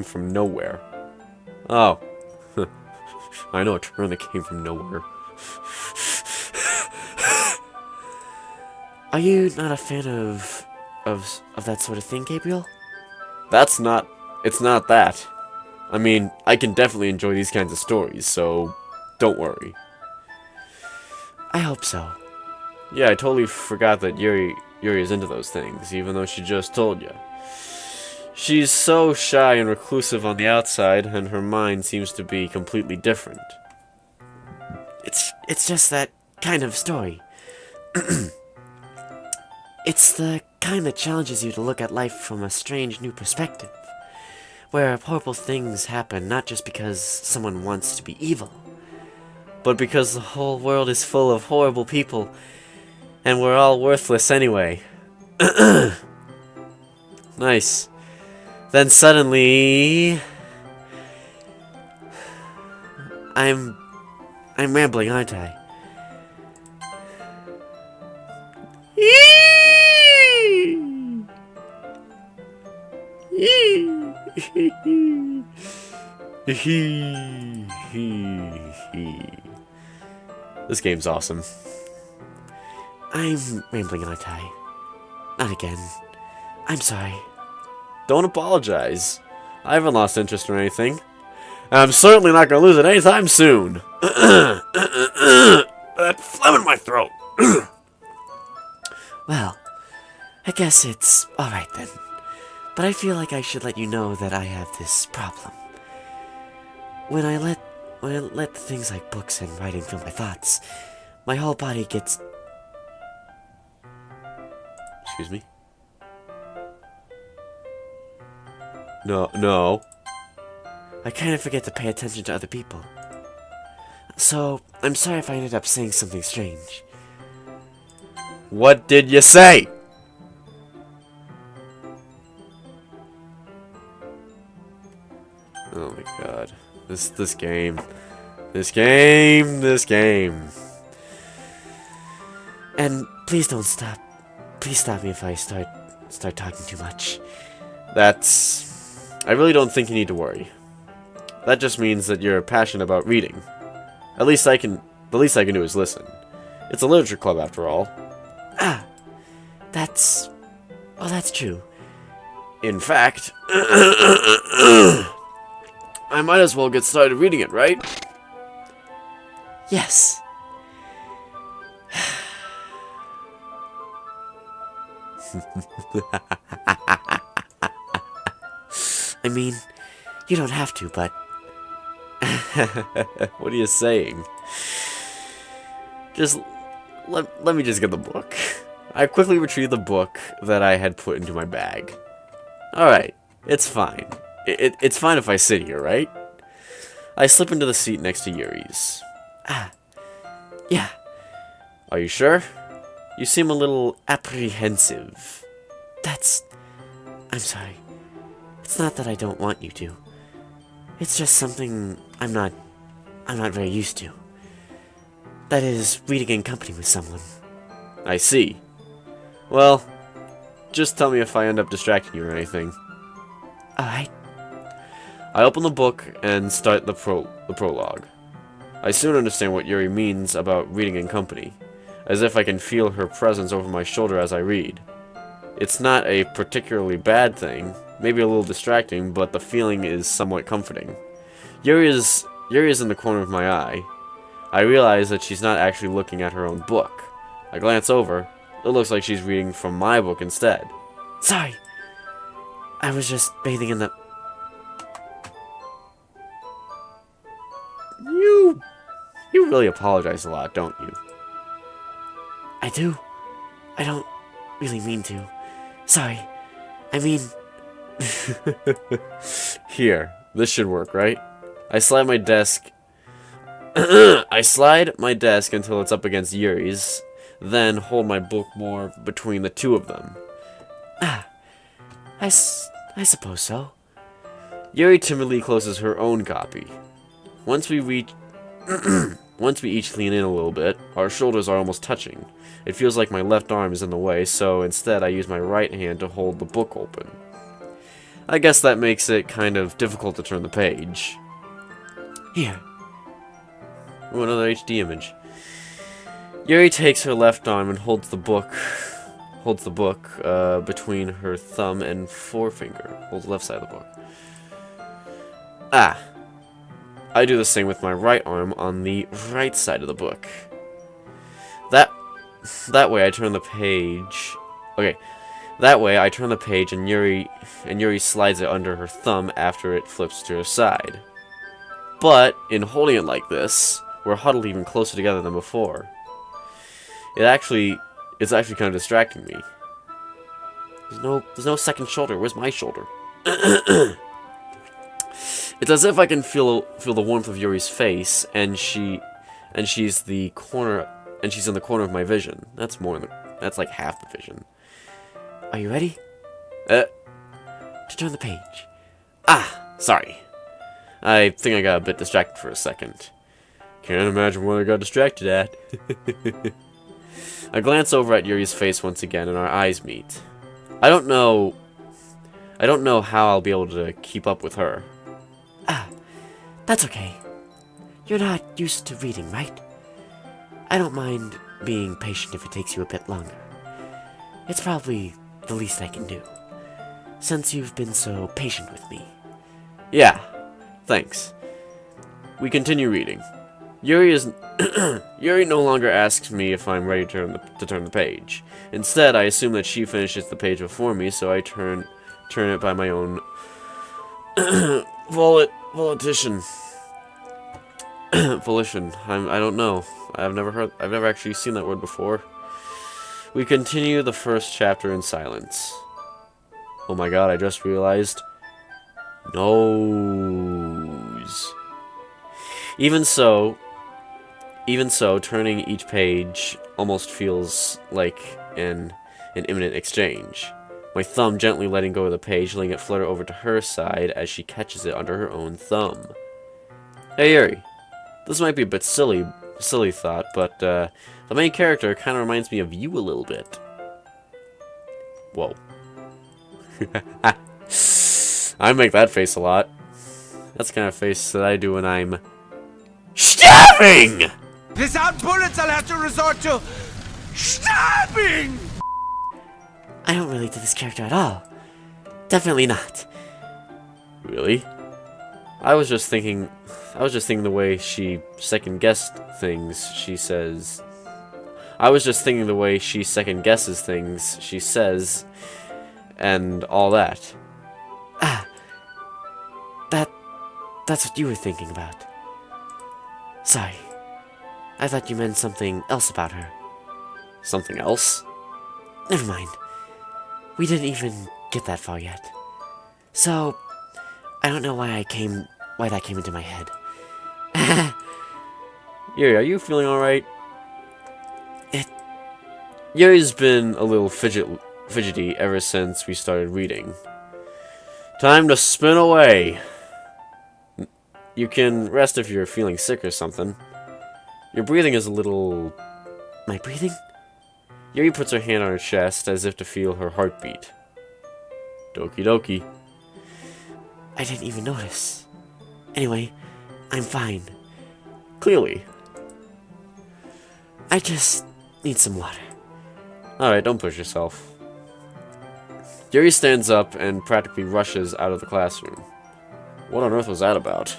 from nowhere. Oh. I know a turn that came from nowhere. Are you not a fan of that sort of thing, Gabriel? It's not that. I mean, I can definitely enjoy these kinds of stories, so don't worry. I hope so. Yeah, I totally forgot that Yuri is into those things, even though she just told you. She's so shy and reclusive on the outside, and her mind seems to be completely different. It's just that kind of story. It's the kind that challenges you to look at life from a strange new perspective, where horrible things happen not just because someone wants to be evil, but because the whole world is full of horrible people, and we're all worthless anyway. Nice. Then suddenly... I'm rambling, aren't I? This game's awesome. I'm rambling, aren't I? Not again. I'm sorry. Don't apologize. I haven't lost interest or anything. And I'm certainly not going to lose it anytime soon. That phlegm in my throat. Well, I guess it's alright then. But I feel like I should let you know that I have this problem. When I let things like books and writing fill my thoughts, my whole body gets... Excuse me? No. I kind of forget to pay attention to other people. So, I'm sorry if I ended up saying something strange. What did you say? Oh my god. This game. And please don't stop. Please stop me if I start talking too much. I really don't think you need to worry. That just means that you're passionate about reading. The least I can do is listen. It's a literature club after all. Ah, that's true. In fact, I might as well get started reading it, right? Yes. I mean, you don't have to, but... What are you saying? Just let me just get the book. I quickly retrieved the book that I had put into my bag. Alright, it's fine. It's fine if I sit here, right? I slip into the seat next to Yuri's. Yeah. Are you sure? You seem a little apprehensive. I'm sorry. It's not that I don't want you to. It's just something I'm not very used to. That is, reading in company with someone. I see. Well, just tell me if I end up distracting you or anything. Alright. I open the book and start the prologue. I soon understand what Yuri means about reading in company, as if I can feel her presence over my shoulder as I read. It's not a particularly bad thing, maybe a little distracting, but the feeling is somewhat comforting. Yuri is in the corner of my eye. I realize that she's not actually looking at her own book. I glance over. It looks like she's reading from my book instead. Sorry. I was just bathing in the... You really apologize a lot, don't you? I do. I don't really mean to. Sorry. I mean... Here, this should work, right? I slide my desk... I slide my desk until it's up against Yuri's, then hold my book more between the two of them. I suppose so. Yuri timidly closes her own copy. Once we each lean in a little bit, our shoulders are almost touching. It feels like my left arm is in the way, so instead I use my right hand to hold the book open. I guess that makes it kind of difficult to turn the page. Here. Ooh, another HD image. Yuri takes her left arm and holds the book between her thumb and forefinger. Holds the left side of the book. I do the same with my right arm on the right side of the book. That way I turn the page. Okay. That way I turn the page and Yuri slides it under her thumb after it flips to her side. But in holding it like this, we're huddled even closer together than before. It's actually kind of distracting me. There's no second shoulder. Where's my shoulder? It's as if I can feel the warmth of Yuri's face, and she's in the corner of my vision. That's that's like half the vision. Are you ready? To turn the page. Sorry. I think I got a bit distracted for a second. Can't imagine what I got distracted at. I glance over at Yuri's face once again, and our eyes meet. I don't know how I'll be able to keep up with her. That's okay. You're not used to reading, right? I don't mind being patient if it takes you a bit longer. It's probably the least I can do, since you've been so patient with me. Yeah, thanks. We continue reading. Yuri no longer asks me if I'm ready to turn the page. Instead, I assume that she finishes the page before me, so I turn it by my own volition. Volition. I don't know. I've never actually seen that word before. We continue the first chapter in silence. Oh my god, I just realized. Nose. Even so, turning each page almost feels like an imminent exchange. My thumb gently letting go of the page, letting it flutter over to her side as she catches it under her own thumb. Hey Yuri, this might be a bit silly thought, but the main character kind of reminds me of you a little bit. Whoa. I make that face a lot. That's the kind of face that I do when I'm stabbing! Without bullets, I'll have to resort to stabbing! I don't relate to this character at all. Definitely not. Really? I was just thinking the way she second-guessed things, she says. I was just thinking the way she second-guesses things, she says, and all that. That's what you were thinking about. Sorry. I thought you meant something else about her. Something else? Never mind. We didn't even get that far yet. So, I don't know why that came into my head. Yuri, are you feeling alright? Yuri's been a little fidgety ever since we started reading. Time to spin away. You can rest if you're feeling sick or something. Your breathing is a little... My breathing? Yuri puts her hand on her chest as if to feel her heartbeat. Doki doki. I didn't even notice. Anyway, I'm fine. Clearly. I just need some water. Alright, don't push yourself. Yuri stands up and practically rushes out of the classroom. What on earth was that about?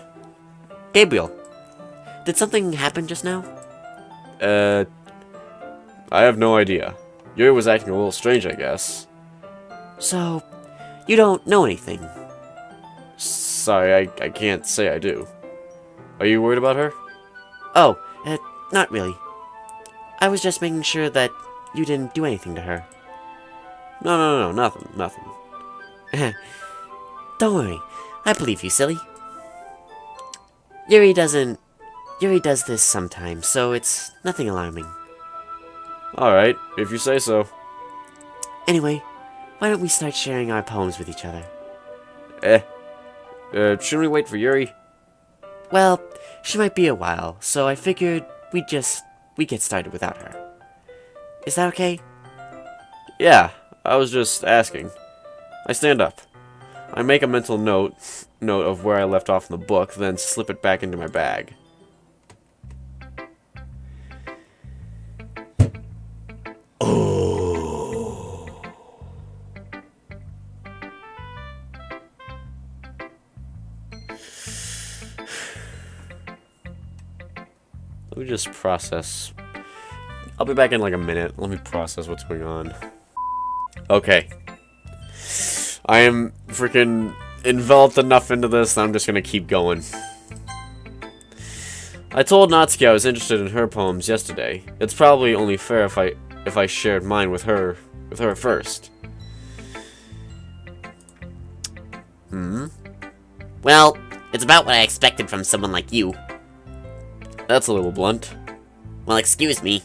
Gabriel, did something happen just now? I have no idea. Yuri was acting a little strange, I guess. So, you don't know anything? Sorry, I can't say I do. Are you worried about her? Oh, not really. I was just making sure that you didn't do anything to her. No, nothing. Don't worry, I believe you, silly. Yuri does this sometimes, so it's nothing alarming. Alright, if you say so. Anyway, why don't we start sharing our poems with each other? Shouldn't we wait for Yuri? Well, she might be a while, so I figured we'd get started without her. Is that okay? Yeah, I was just asking. I stand up. I make a mental note of where I left off in the book, then slip it back into my bag. Let me just process. I'll be back in like a minute. Let me process what's going on. Okay. I am freaking enveloped enough into this that I'm just gonna keep going. I told Natsuki I was interested in her poems yesterday. It's probably only fair if I shared mine with her first. Well, it's about what I expected from someone like you. That's a little blunt. Well, excuse me.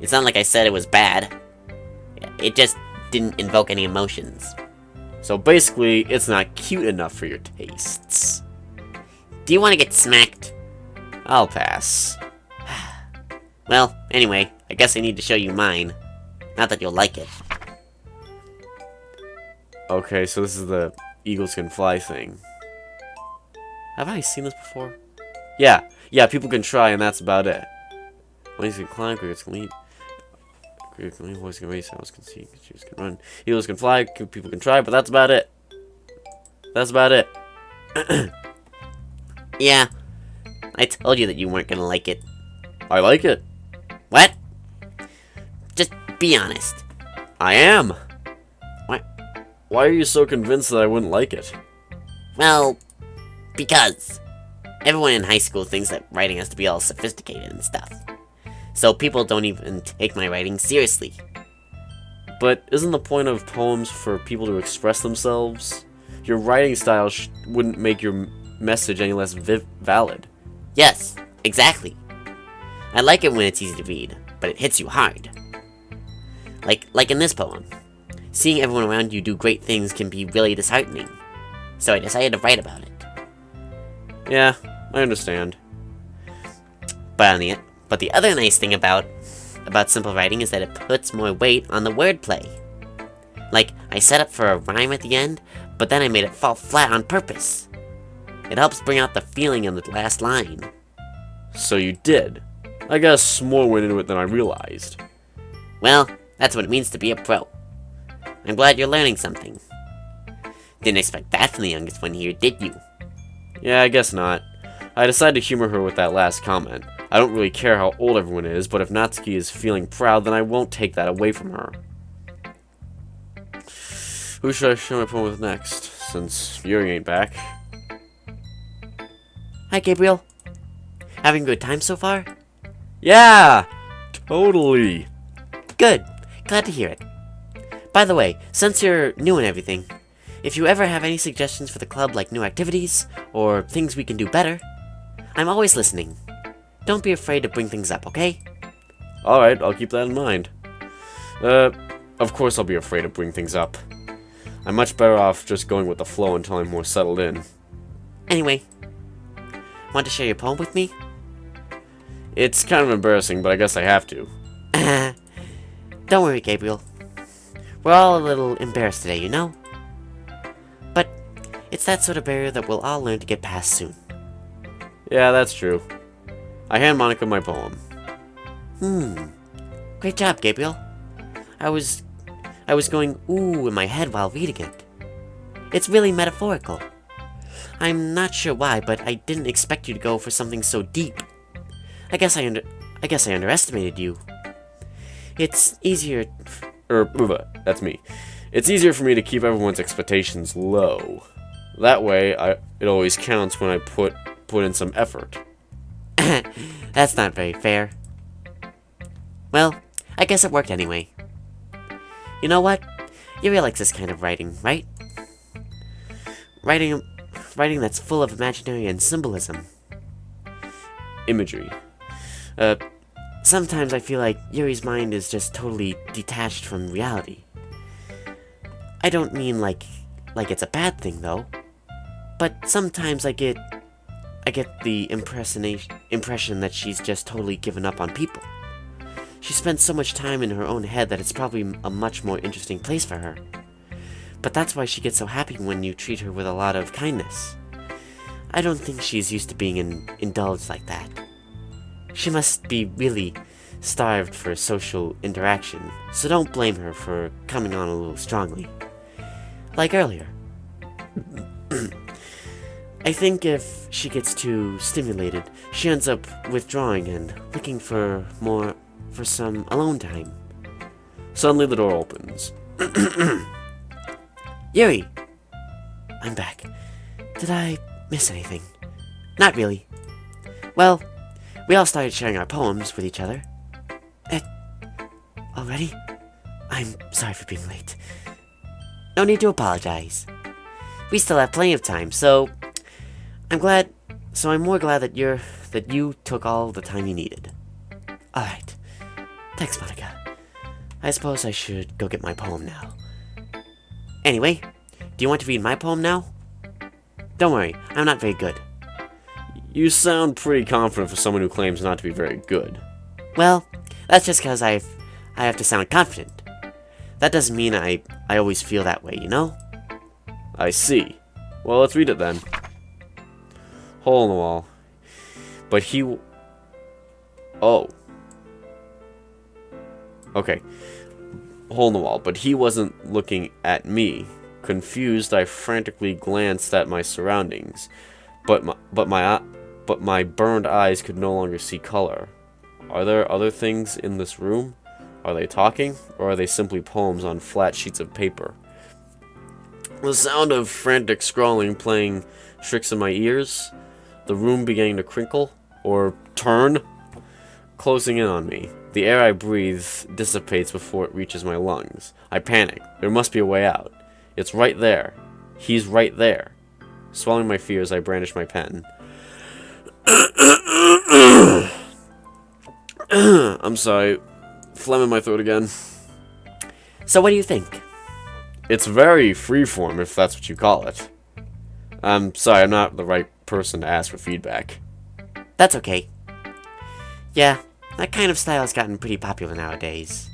It's not like I said it was bad. It just didn't invoke any emotions. So basically, it's not cute enough for your tastes. Do you want to get smacked? I'll pass. Well, anyway, I guess I need to show you mine. Not that you'll like it. Okay, so this is the eagles can fly thing. Have I seen this before? Yeah, people can try, and that's about it. Wings can climb, crickets can leap. Crickets can leap, boys can race, owls can see, shoes can run. Eagles can fly, people can try, but that's about it. That's about it. Yeah, I told you that you weren't gonna like it. I like it. What? Just be honest. I am. What? Why are you so convinced that I wouldn't like it? Well, because everyone in high school thinks that writing has to be all sophisticated and stuff. So people don't even take my writing seriously. But isn't the point of poems for people to express themselves? Your writing style wouldn't make your message any less valid. Yes, exactly. I like it when it's easy to read, but it hits you hard. Like in this poem. Seeing everyone around you do great things can be really disheartening. So I decided to write about it. Yeah, I understand. But the other nice thing about simple writing is that it puts more weight on the wordplay. Like, I set up for a rhyme at the end, but then I made it fall flat on purpose. It helps bring out the feeling in the last line. So you did. I guess more went into it than I realized. Well, that's what it means to be a pro. I'm glad you're learning something. Didn't expect that from the youngest one here, did you? Yeah, I guess not. I decided to humor her with that last comment. I don't really care how old everyone is, but if Natsuki is feeling proud, then I won't take that away from her. Who should I show my poem with next, since Yuri ain't back? Hi, Gabriel. Having a good time so far? Yeah! Totally! Good. Glad to hear it. By the way, since you're new and everything, if you ever have any suggestions for the club, like new activities, or things we can do better, I'm always listening. Don't be afraid to bring things up, okay? Alright, I'll keep that in mind. Of course I'll be afraid to bring things up. I'm much better off just going with the flow until I'm more settled in. Anyway, want to share your poem with me? It's kind of embarrassing, but I guess I have to. Don't worry, Gabriel. We're all a little embarrassed today, you know? But it's that sort of barrier that we'll all learn to get past soon. Yeah, that's true. I hand Monica my poem. Great job, Gabriel. I was going ooh in my head while reading it. It's really metaphorical. I'm not sure why, but I didn't expect you to go for something so deep. I guess I underestimated you. It's easier. That's me. It's easier for me to keep everyone's expectations low. That way, it always counts when I put in some effort. That's not very fair. Well, I guess it worked anyway. You know what? Yuri likes this kind of writing, right? Writing that's full of imaginary and symbolism. Imagery. Sometimes I feel like Yuri's mind is just totally detached from reality. I don't mean like it's a bad thing though. But sometimes I get the impression that she's just totally given up on people. She spends so much time in her own head that it's probably a much more interesting place for her. But that's why she gets so happy when you treat her with a lot of kindness. I don't think she's used to being indulged like that. She must be really starved for social interaction, so don't blame her for coming on a little strongly. Like earlier. I think if she gets too stimulated, she ends up withdrawing and looking for some alone time. Suddenly the door opens. Yuri! I'm back. Did I miss anything? Not really. Well, we all started sharing our poems with each other. Already? I'm sorry for being late. No need to apologize. We still have plenty of time, so I'm more glad that you took all the time you needed. Alright. Thanks, Monica. I suppose I should go get my poem now. Anyway, do you want to read my poem now? Don't worry, I'm not very good. You sound pretty confident for someone who claims not to be very good. Well, that's just because I have to sound confident. That doesn't mean I always feel that way, you know? I see. Well, let's read it then. Hole in the wall. But he... Oh. Okay. Hole in the wall. But he wasn't looking at me. Confused, I frantically glanced at my surroundings. But my burned eyes could no longer see color. Are there other things in this room? Are they talking? Or are they simply poems on flat sheets of paper? The sound of frantic scrawling playing tricks in my ears. The room beginning to crinkle. Or turn. Closing in on me. The air I breathe dissipates before it reaches my lungs. I panic. There must be a way out. It's right there. He's right there. Swallowing my fears, I brandish my pen. I'm sorry. Phlegm in my throat again. So what do you think? It's very freeform, if that's what you call it. I'm sorry, I'm not the right person to ask for feedback. That's okay. Yeah, that kind of style has gotten pretty popular nowadays.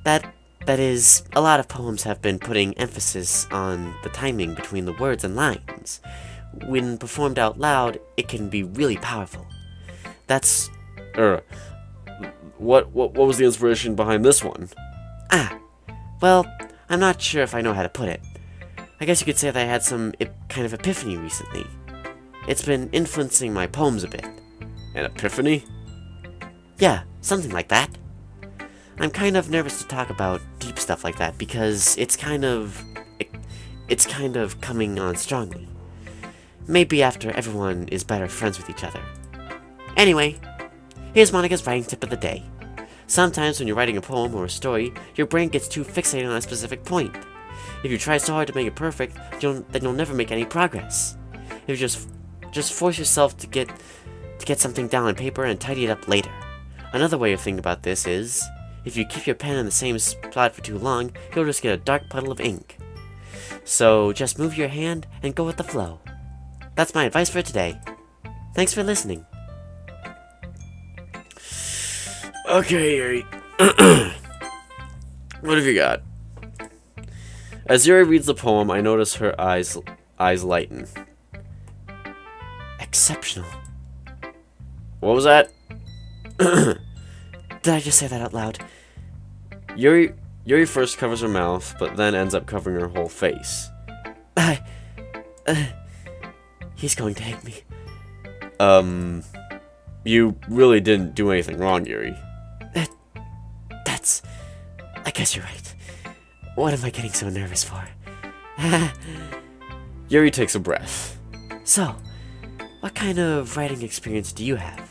That is, a lot of poems have been putting emphasis on the timing between the words and lines. When performed out loud, it can be really powerful. That's... What was the inspiration behind this one? Well, I'm not sure if I know how to put it. I guess you could say that I had some kind of epiphany recently. It's been influencing my poems a bit. An epiphany? Yeah, something like that. I'm kind of nervous to talk about deep stuff like that because it's kind of coming on strongly. Maybe after everyone is better friends with each other. Anyway, here's Monica's writing tip of the day. Sometimes when you're writing a poem or a story, your brain gets too fixated on a specific point. If you try so hard to make it perfect, then you'll never make any progress. If you just force yourself to get something down on paper and tidy it up later. Another way of thinking about this is, if you keep your pen in the same spot for too long, you'll just get a dark puddle of ink. So just move your hand and go with the flow. That's my advice for today. Thanks for listening. Okay, Yuri. What have you got? As Yuri reads the poem, I notice her eyes lighten. Exceptional. What was that? Did I just say that out loud? Yuri first covers her mouth, but then ends up covering her whole face. He's going to hate me. You really didn't do anything wrong, Yuri. I guess you're right. What am I getting so nervous for? Yuri takes a breath. So, what kind of writing experience do you have?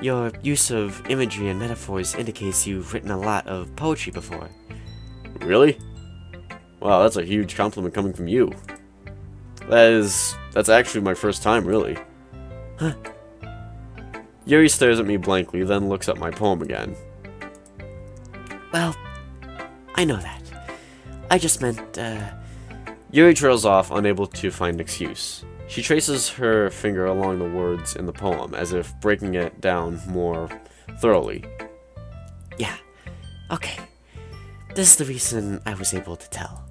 Your use of imagery and metaphors indicates you've written a lot of poetry before. Really? Wow, that's a huge compliment coming from you. That's actually my first time, really. Huh? Yuri stares at me blankly, then looks at my poem again. Well, I know that. I just meant, Yuri trails off, unable to find an excuse. She traces her finger along the words in the poem, as if breaking it down more thoroughly. Yeah. Okay. This is the reason I was able to tell.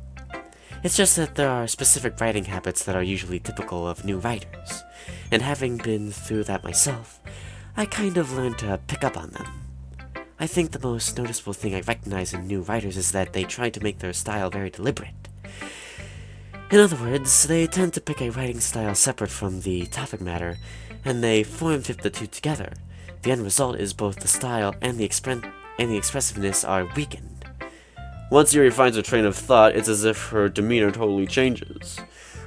It's just that there are specific writing habits that are usually typical of new writers, and having been through that myself, I kind of learned to pick up on them. I think the most noticeable thing I recognize in new writers is that they try to make their style very deliberate. In other words, they tend to pick a writing style separate from the topic matter, and they form-fit the two together. The end result is both the style and the expressiveness are weakened. Once Yuri finds her train of thought, it's as if her demeanor totally changes.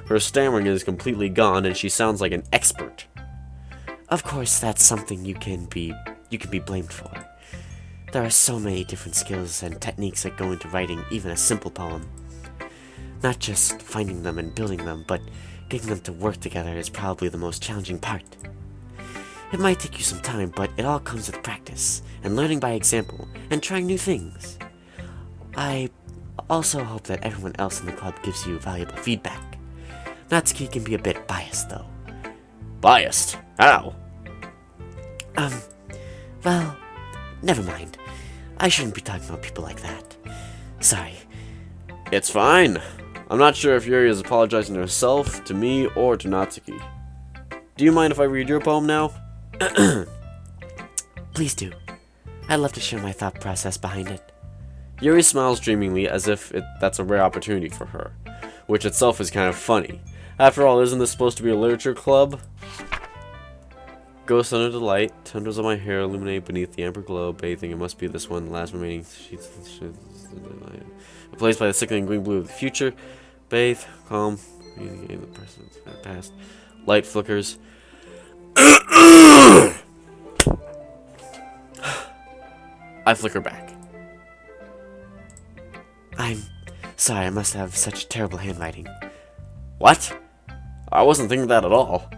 Her stammering is completely gone, and she sounds like an expert. Of course, that's something you can be blamed for. There are so many different skills and techniques that go into writing even a simple poem. Not just finding them and building them, but getting them to work together is probably the most challenging part. It might take you some time, but it all comes with practice, and learning by example, and trying new things. I also hope that everyone else in the club gives you valuable feedback. Natsuki can be a bit biased, though. Biased? How? Well, never mind. I shouldn't be talking about people like that. Sorry. It's fine. I'm not sure if Yuri is apologizing to herself, to me, or to Natsuki. Do you mind if I read your poem now? Please do. I'd love to share my thought process behind it. Yuri smiles dreamingly as if that's a rare opportunity for her, which itself is kind of funny. After all, isn't this supposed to be a literature club? Ghost under the light, tendrils of my hair illuminate beneath the amber glow, bathing. It must be this one, the last remaining sheets. Replaced by the sickening green blue of the future. Bathe, calm, the present, past. Light flickers. I flicker back. I'm sorry, I must have such terrible handwriting. What? I wasn't thinking that at all.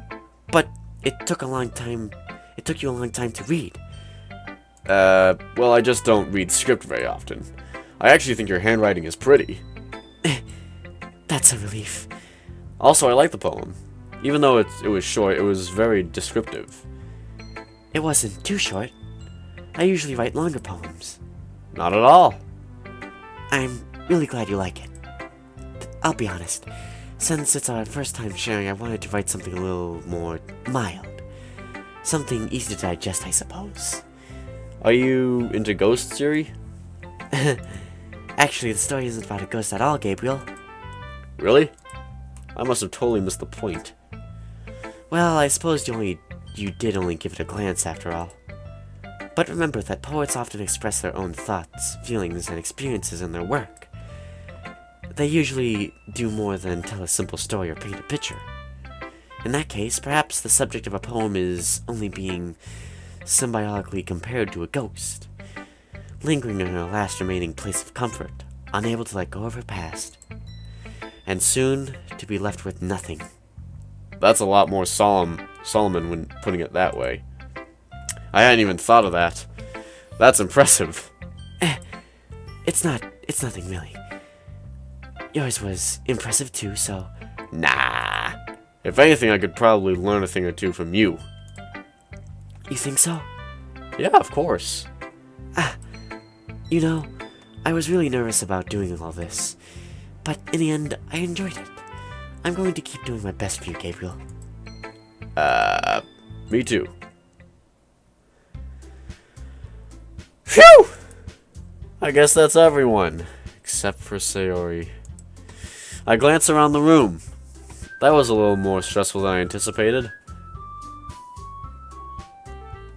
But it took you a long time to read. Well, I just don't read script very often. I actually think your handwriting is pretty. That's a relief. Also, I like the poem. Even though it was short, it was very descriptive. It wasn't too short. I usually write longer poems. Not at all. I'm really glad you like it. I'll be honest. Since it's our first time sharing, I wanted to write something a little more mild. Something easy to digest, I suppose. Are you into ghosts, Yuri? Actually, the story isn't about a ghost at all, Gabriel. Really? I must have totally missed the point. Well, I suppose you did only give it a glance after all. But remember that poets often express their own thoughts, feelings, and experiences in their work. They usually do more than tell a simple story or paint a picture. In that case, perhaps the subject of a poem is only being symbiotically compared to a ghost, lingering in her last remaining place of comfort, unable to let go of her past, and soon to be left with nothing. That's a lot more Solomon when putting it that way. I hadn't even thought of that. That's impressive. It's nothing really. Yours was impressive too, so... Nah. If anything, I could probably learn a thing or two from you. You think so? Yeah, of course. You know, I was really nervous about doing all this, but in the end, I enjoyed it. I'm going to keep doing my best for you, Gabriel. Me too. Phew! I guess that's everyone, except for Sayori. I glance around the room. That was a little more stressful than I anticipated.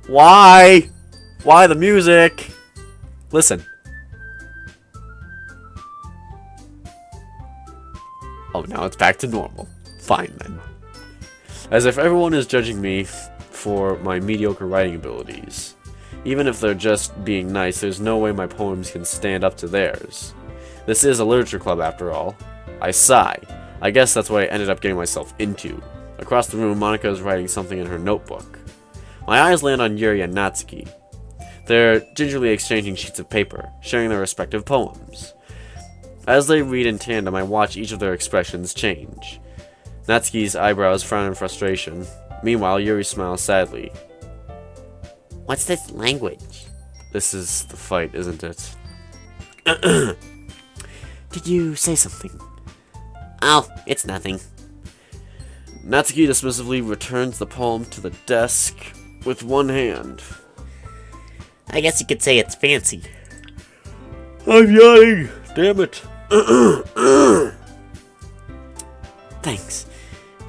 Why? Why the music? Listen. Oh, now it's back to normal. Fine, then. As if everyone is judging me for my mediocre writing abilities. Even if they're just being nice, there's no way my poems can stand up to theirs. This is a literature club, after all. I sigh. I guess that's what I ended up getting myself into. Across the room, Monica is writing something in her notebook. My eyes land on Yuri and Natsuki. They're gingerly exchanging sheets of paper, sharing their respective poems. As they read in tandem, I watch each of their expressions change. Natsuki's eyebrows frown in frustration. Meanwhile, Yuri smiles sadly. What's this language? This is the fight, isn't it? Did you say something? Oh, it's nothing. Natsuki dismissively returns the poem to the desk with one hand. I guess you could say it's fancy. I'm yawning! Damn it! Thanks.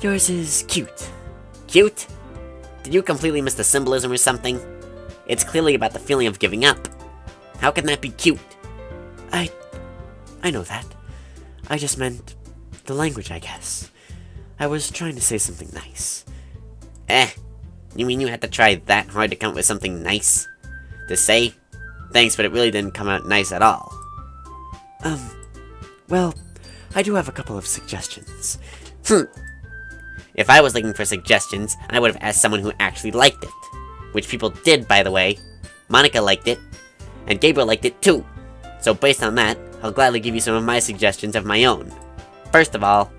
Yours is cute. Cute? Did you completely miss the symbolism or something? It's clearly about the feeling of giving up. How can that be cute? I know that. I just meant the language, I guess. I was trying to say something nice. You mean you had to try that hard to come up with something nice to say? Thanks, but it really didn't come out nice at all. Well, I do have a couple of suggestions. If I was looking for suggestions, I would have asked someone who actually liked it. Which people did, by the way. Monica liked it, and Gabriel liked it too. So based on that, I'll gladly give you some of my suggestions of my own. First of all...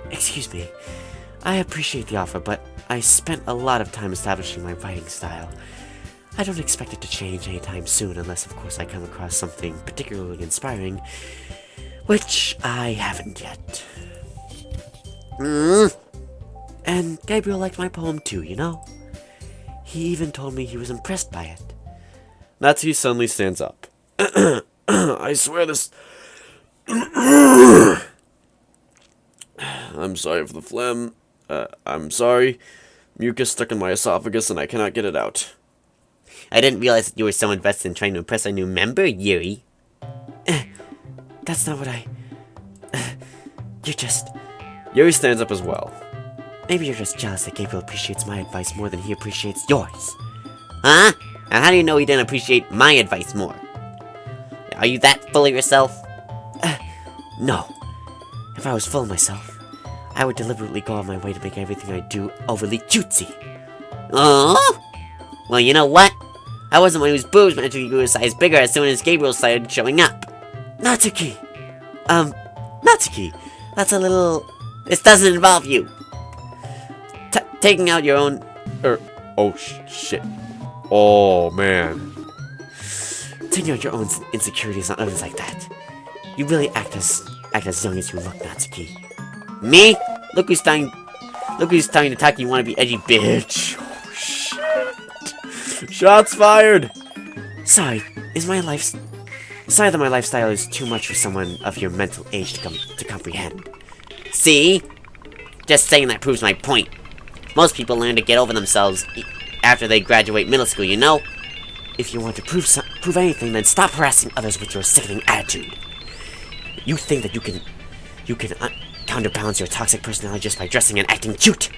Excuse me. I appreciate the offer, but I spent a lot of time establishing my writing style. I don't expect it to change anytime soon, unless of course I come across something particularly inspiring, which I haven't yet. And Gabriel liked my poem too, you know? He even told me he was impressed by it. Natsuki suddenly stands up. I swear this... I'm sorry for the phlegm. I'm sorry. Mucus stuck in my esophagus and I cannot get it out. I didn't realize that you were so invested in trying to impress our new member, Yuri. That's not what you're just... Yuri stands up as well. Maybe you're just jealous that Gabriel appreciates my advice more than he appreciates yours. Huh? And how do you know he didn't appreciate my advice more? Are you that full of yourself? No. If I was full of myself, I would deliberately go on my way to make everything I do overly cutesy. Oh? Well, you know what? I wasn't one whose boobs magically grew a size bigger as soon as Gabriel started showing up. Natsuki! Natsuki, that's a little... This doesn't involve you. Taking out your own... Oh, shit. Oh, man. Taking out your own insecurities on others like that. You really act as young as you look, Natsuki. Me? Look who's starting to talk, you wanna be edgy bitch. Oh, shit. Shots fired! Sorry that my lifestyle is too much for someone of your mental age to comprehend. See? Just saying that proves my point. Most people learn to get over themselves after they graduate middle school, you know? If you want to prove anything, then stop harassing others with your sickening attitude. You think that you can counterbalance your toxic personality just by dressing and acting cute.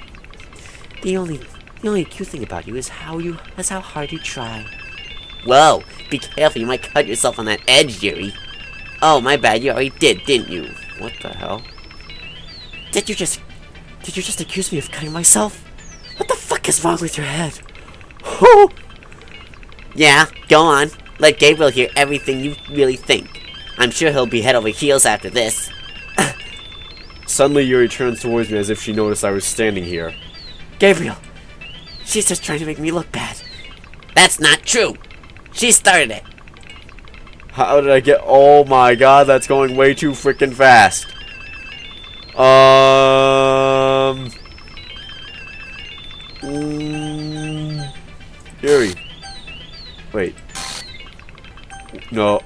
The only cute thing about you is how hard you try. Whoa, be careful, you might cut yourself on that edge, Yuri. Oh, my bad, you already did, didn't you? What the hell? Did you just accuse me of cutting myself? What the fuck is wrong with your head? Oh! Yeah, go on. Let Gabriel hear everything you really think. I'm sure he'll be head over heels after this. Suddenly Yuri turns towards me as if she noticed I was standing here. Gabriel, she's just trying to make me look bad. That's not true. She started it. How did I get... Oh my god, that's going way too freaking fast. Yuri. Wait. No.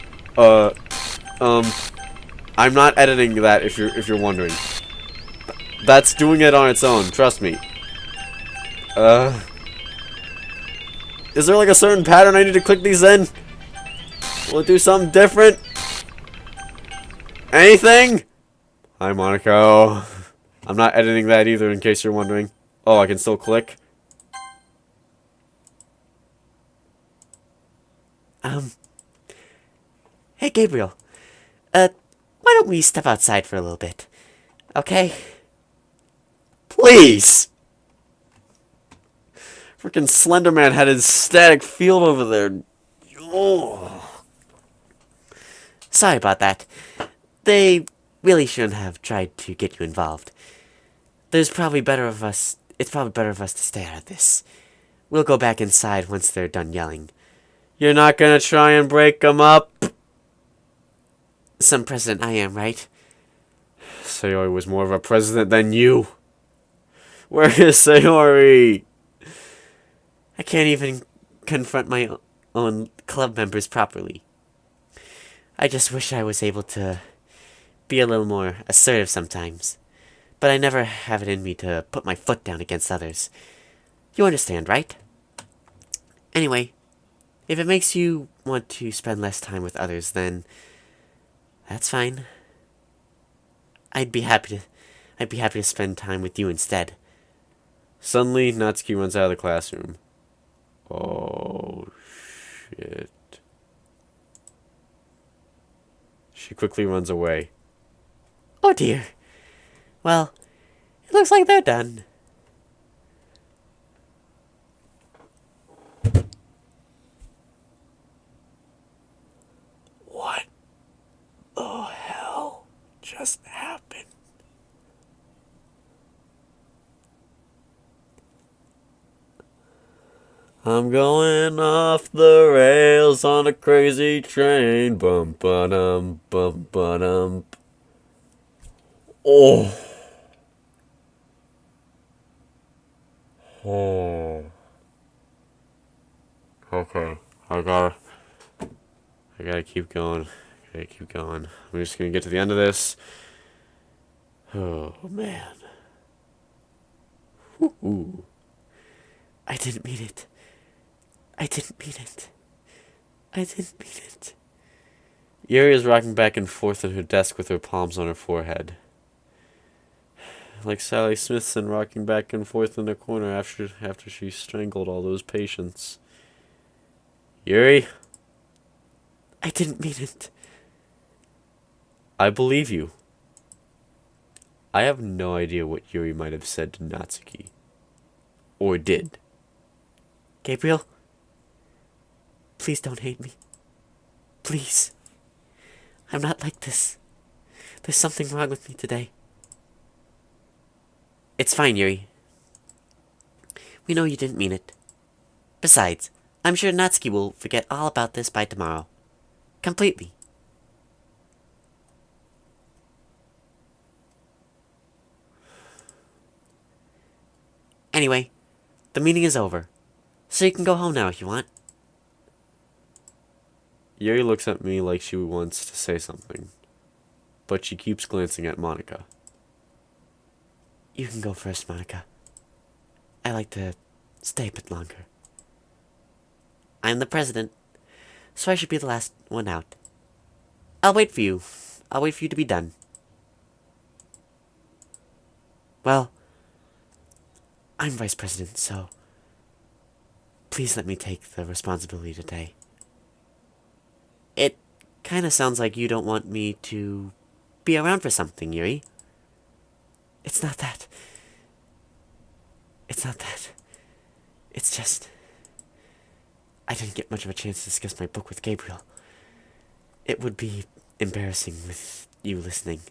I'm not editing that if you're wondering. That's doing it on its own, trust me. Is there like a certain pattern I need to click these in? Will it do something different? Anything? Hi, Monaco. I'm not editing that either, in case you're wondering. Oh, I can still click? Hey, Gabriel. Why don't we step outside for a little bit? Okay? Please! Freaking Slenderman had his static field over there. Oh. Sorry about that. They really shouldn't have tried to get you involved. It's probably better of us to stay out of this. We'll go back inside once they're done yelling. You're not gonna try and break them up? Some president I am, right? Sayori was more of a president than you. Where is Sayori? I can't even confront my own club members properly. I just wish I was able to be a little more assertive sometimes. But I never have it in me to put my foot down against others. You understand, right? Anyway, if it makes you want to spend less time with others, then that's fine. I'd be happy to spend time with you instead. Suddenly, Natsuki runs out of the classroom. Oh, shit. She quickly runs away. Oh dear. Well, it looks like they're done. What the hell just happened? I'm going off the rails on a crazy train. Bum ba-dum, bum ba-dum. Oh. Oh. Okay. I gotta keep going. I'm just gonna get to the end of this. Oh man. Ooh. I didn't mean it. I didn't mean it. I didn't mean it. Yuri is rocking back and forth on her desk with her palms on her forehead. Like Sally Smithson rocking back and forth in the corner after she strangled all those patients. Yuri? I didn't mean it. I believe you. I have no idea what Yuri might have said to Natsuki. Or did. Gabriel? Please don't hate me. Please. I'm not like this. There's something wrong with me today. It's fine, Yuri. We know you didn't mean it. Besides, I'm sure Natsuki will forget all about this by tomorrow. Completely. Anyway, the meeting is over. So you can go home now if you want. Yuri looks at me like she wants to say something. But she keeps glancing at Monica. You can go first, Monica. I like to stay a bit longer. I'm the president. So I should be the last one out. I'll wait for you. I'll wait for you to be done. Well, I'm vice president, so please let me take the responsibility today. It kind of sounds like you don't want me to be around for something, Yuri. It's not that. It's not that. It's just, I didn't get much of a chance to discuss my book with Gabriel. It would be embarrassing with you listening.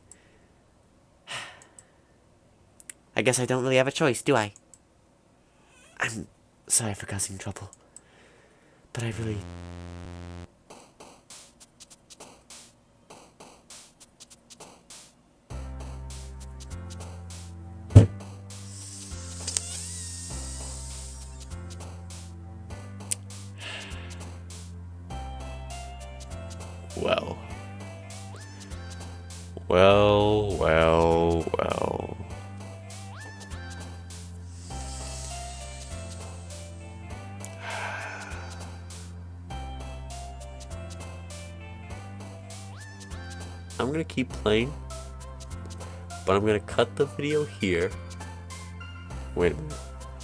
I guess I don't really have a choice, do I? I'm sorry for causing trouble, but I really... Well. Well, well, well. I'm gonna keep playing, but I'm gonna cut the video here. Wait a minute.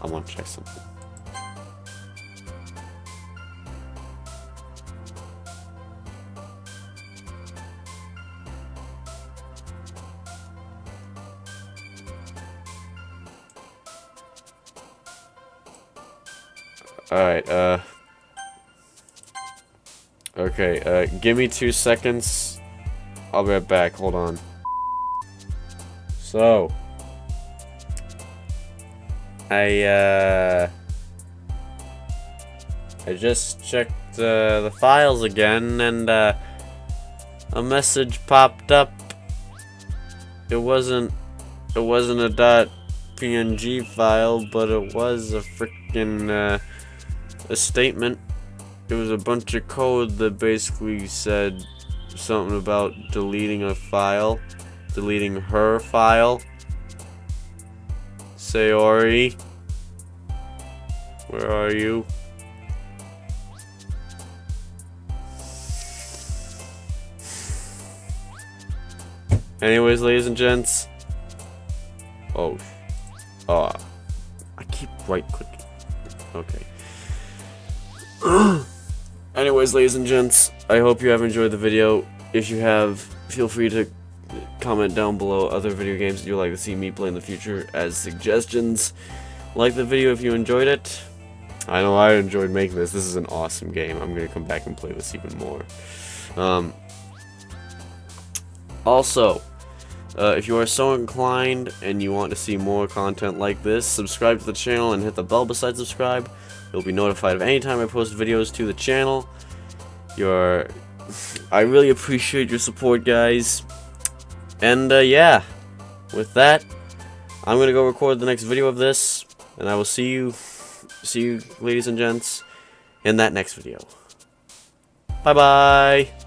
I want to check something. Alright, okay, give me 2 seconds. I'll be right back, hold on. So, I just checked, the files again, and, a message popped up. It wasn't a .png file, but it was a freaking, a statement. It was a bunch of code that basically said something about deleting a file, deleting her file. Sayori, where are you? Anyways, ladies and gents. Oh, I keep right clicking. Okay. Anyways, ladies and gents, I hope you have enjoyed the video. If you have, feel free to comment down below other video games that you'd like to see me play in the future as suggestions. Like the video if you enjoyed it. I know I enjoyed making this. This is an awesome game. I'm going to come back and play this even more. Also, if you are so inclined and you want to see more content like this, subscribe to the channel and hit the bell beside subscribe. You'll be notified of any time I post videos to the channel. I really appreciate your support, guys. And yeah, with that, I'm gonna go record the next video of this, and I will see you, ladies and gents, in that next video. Bye bye.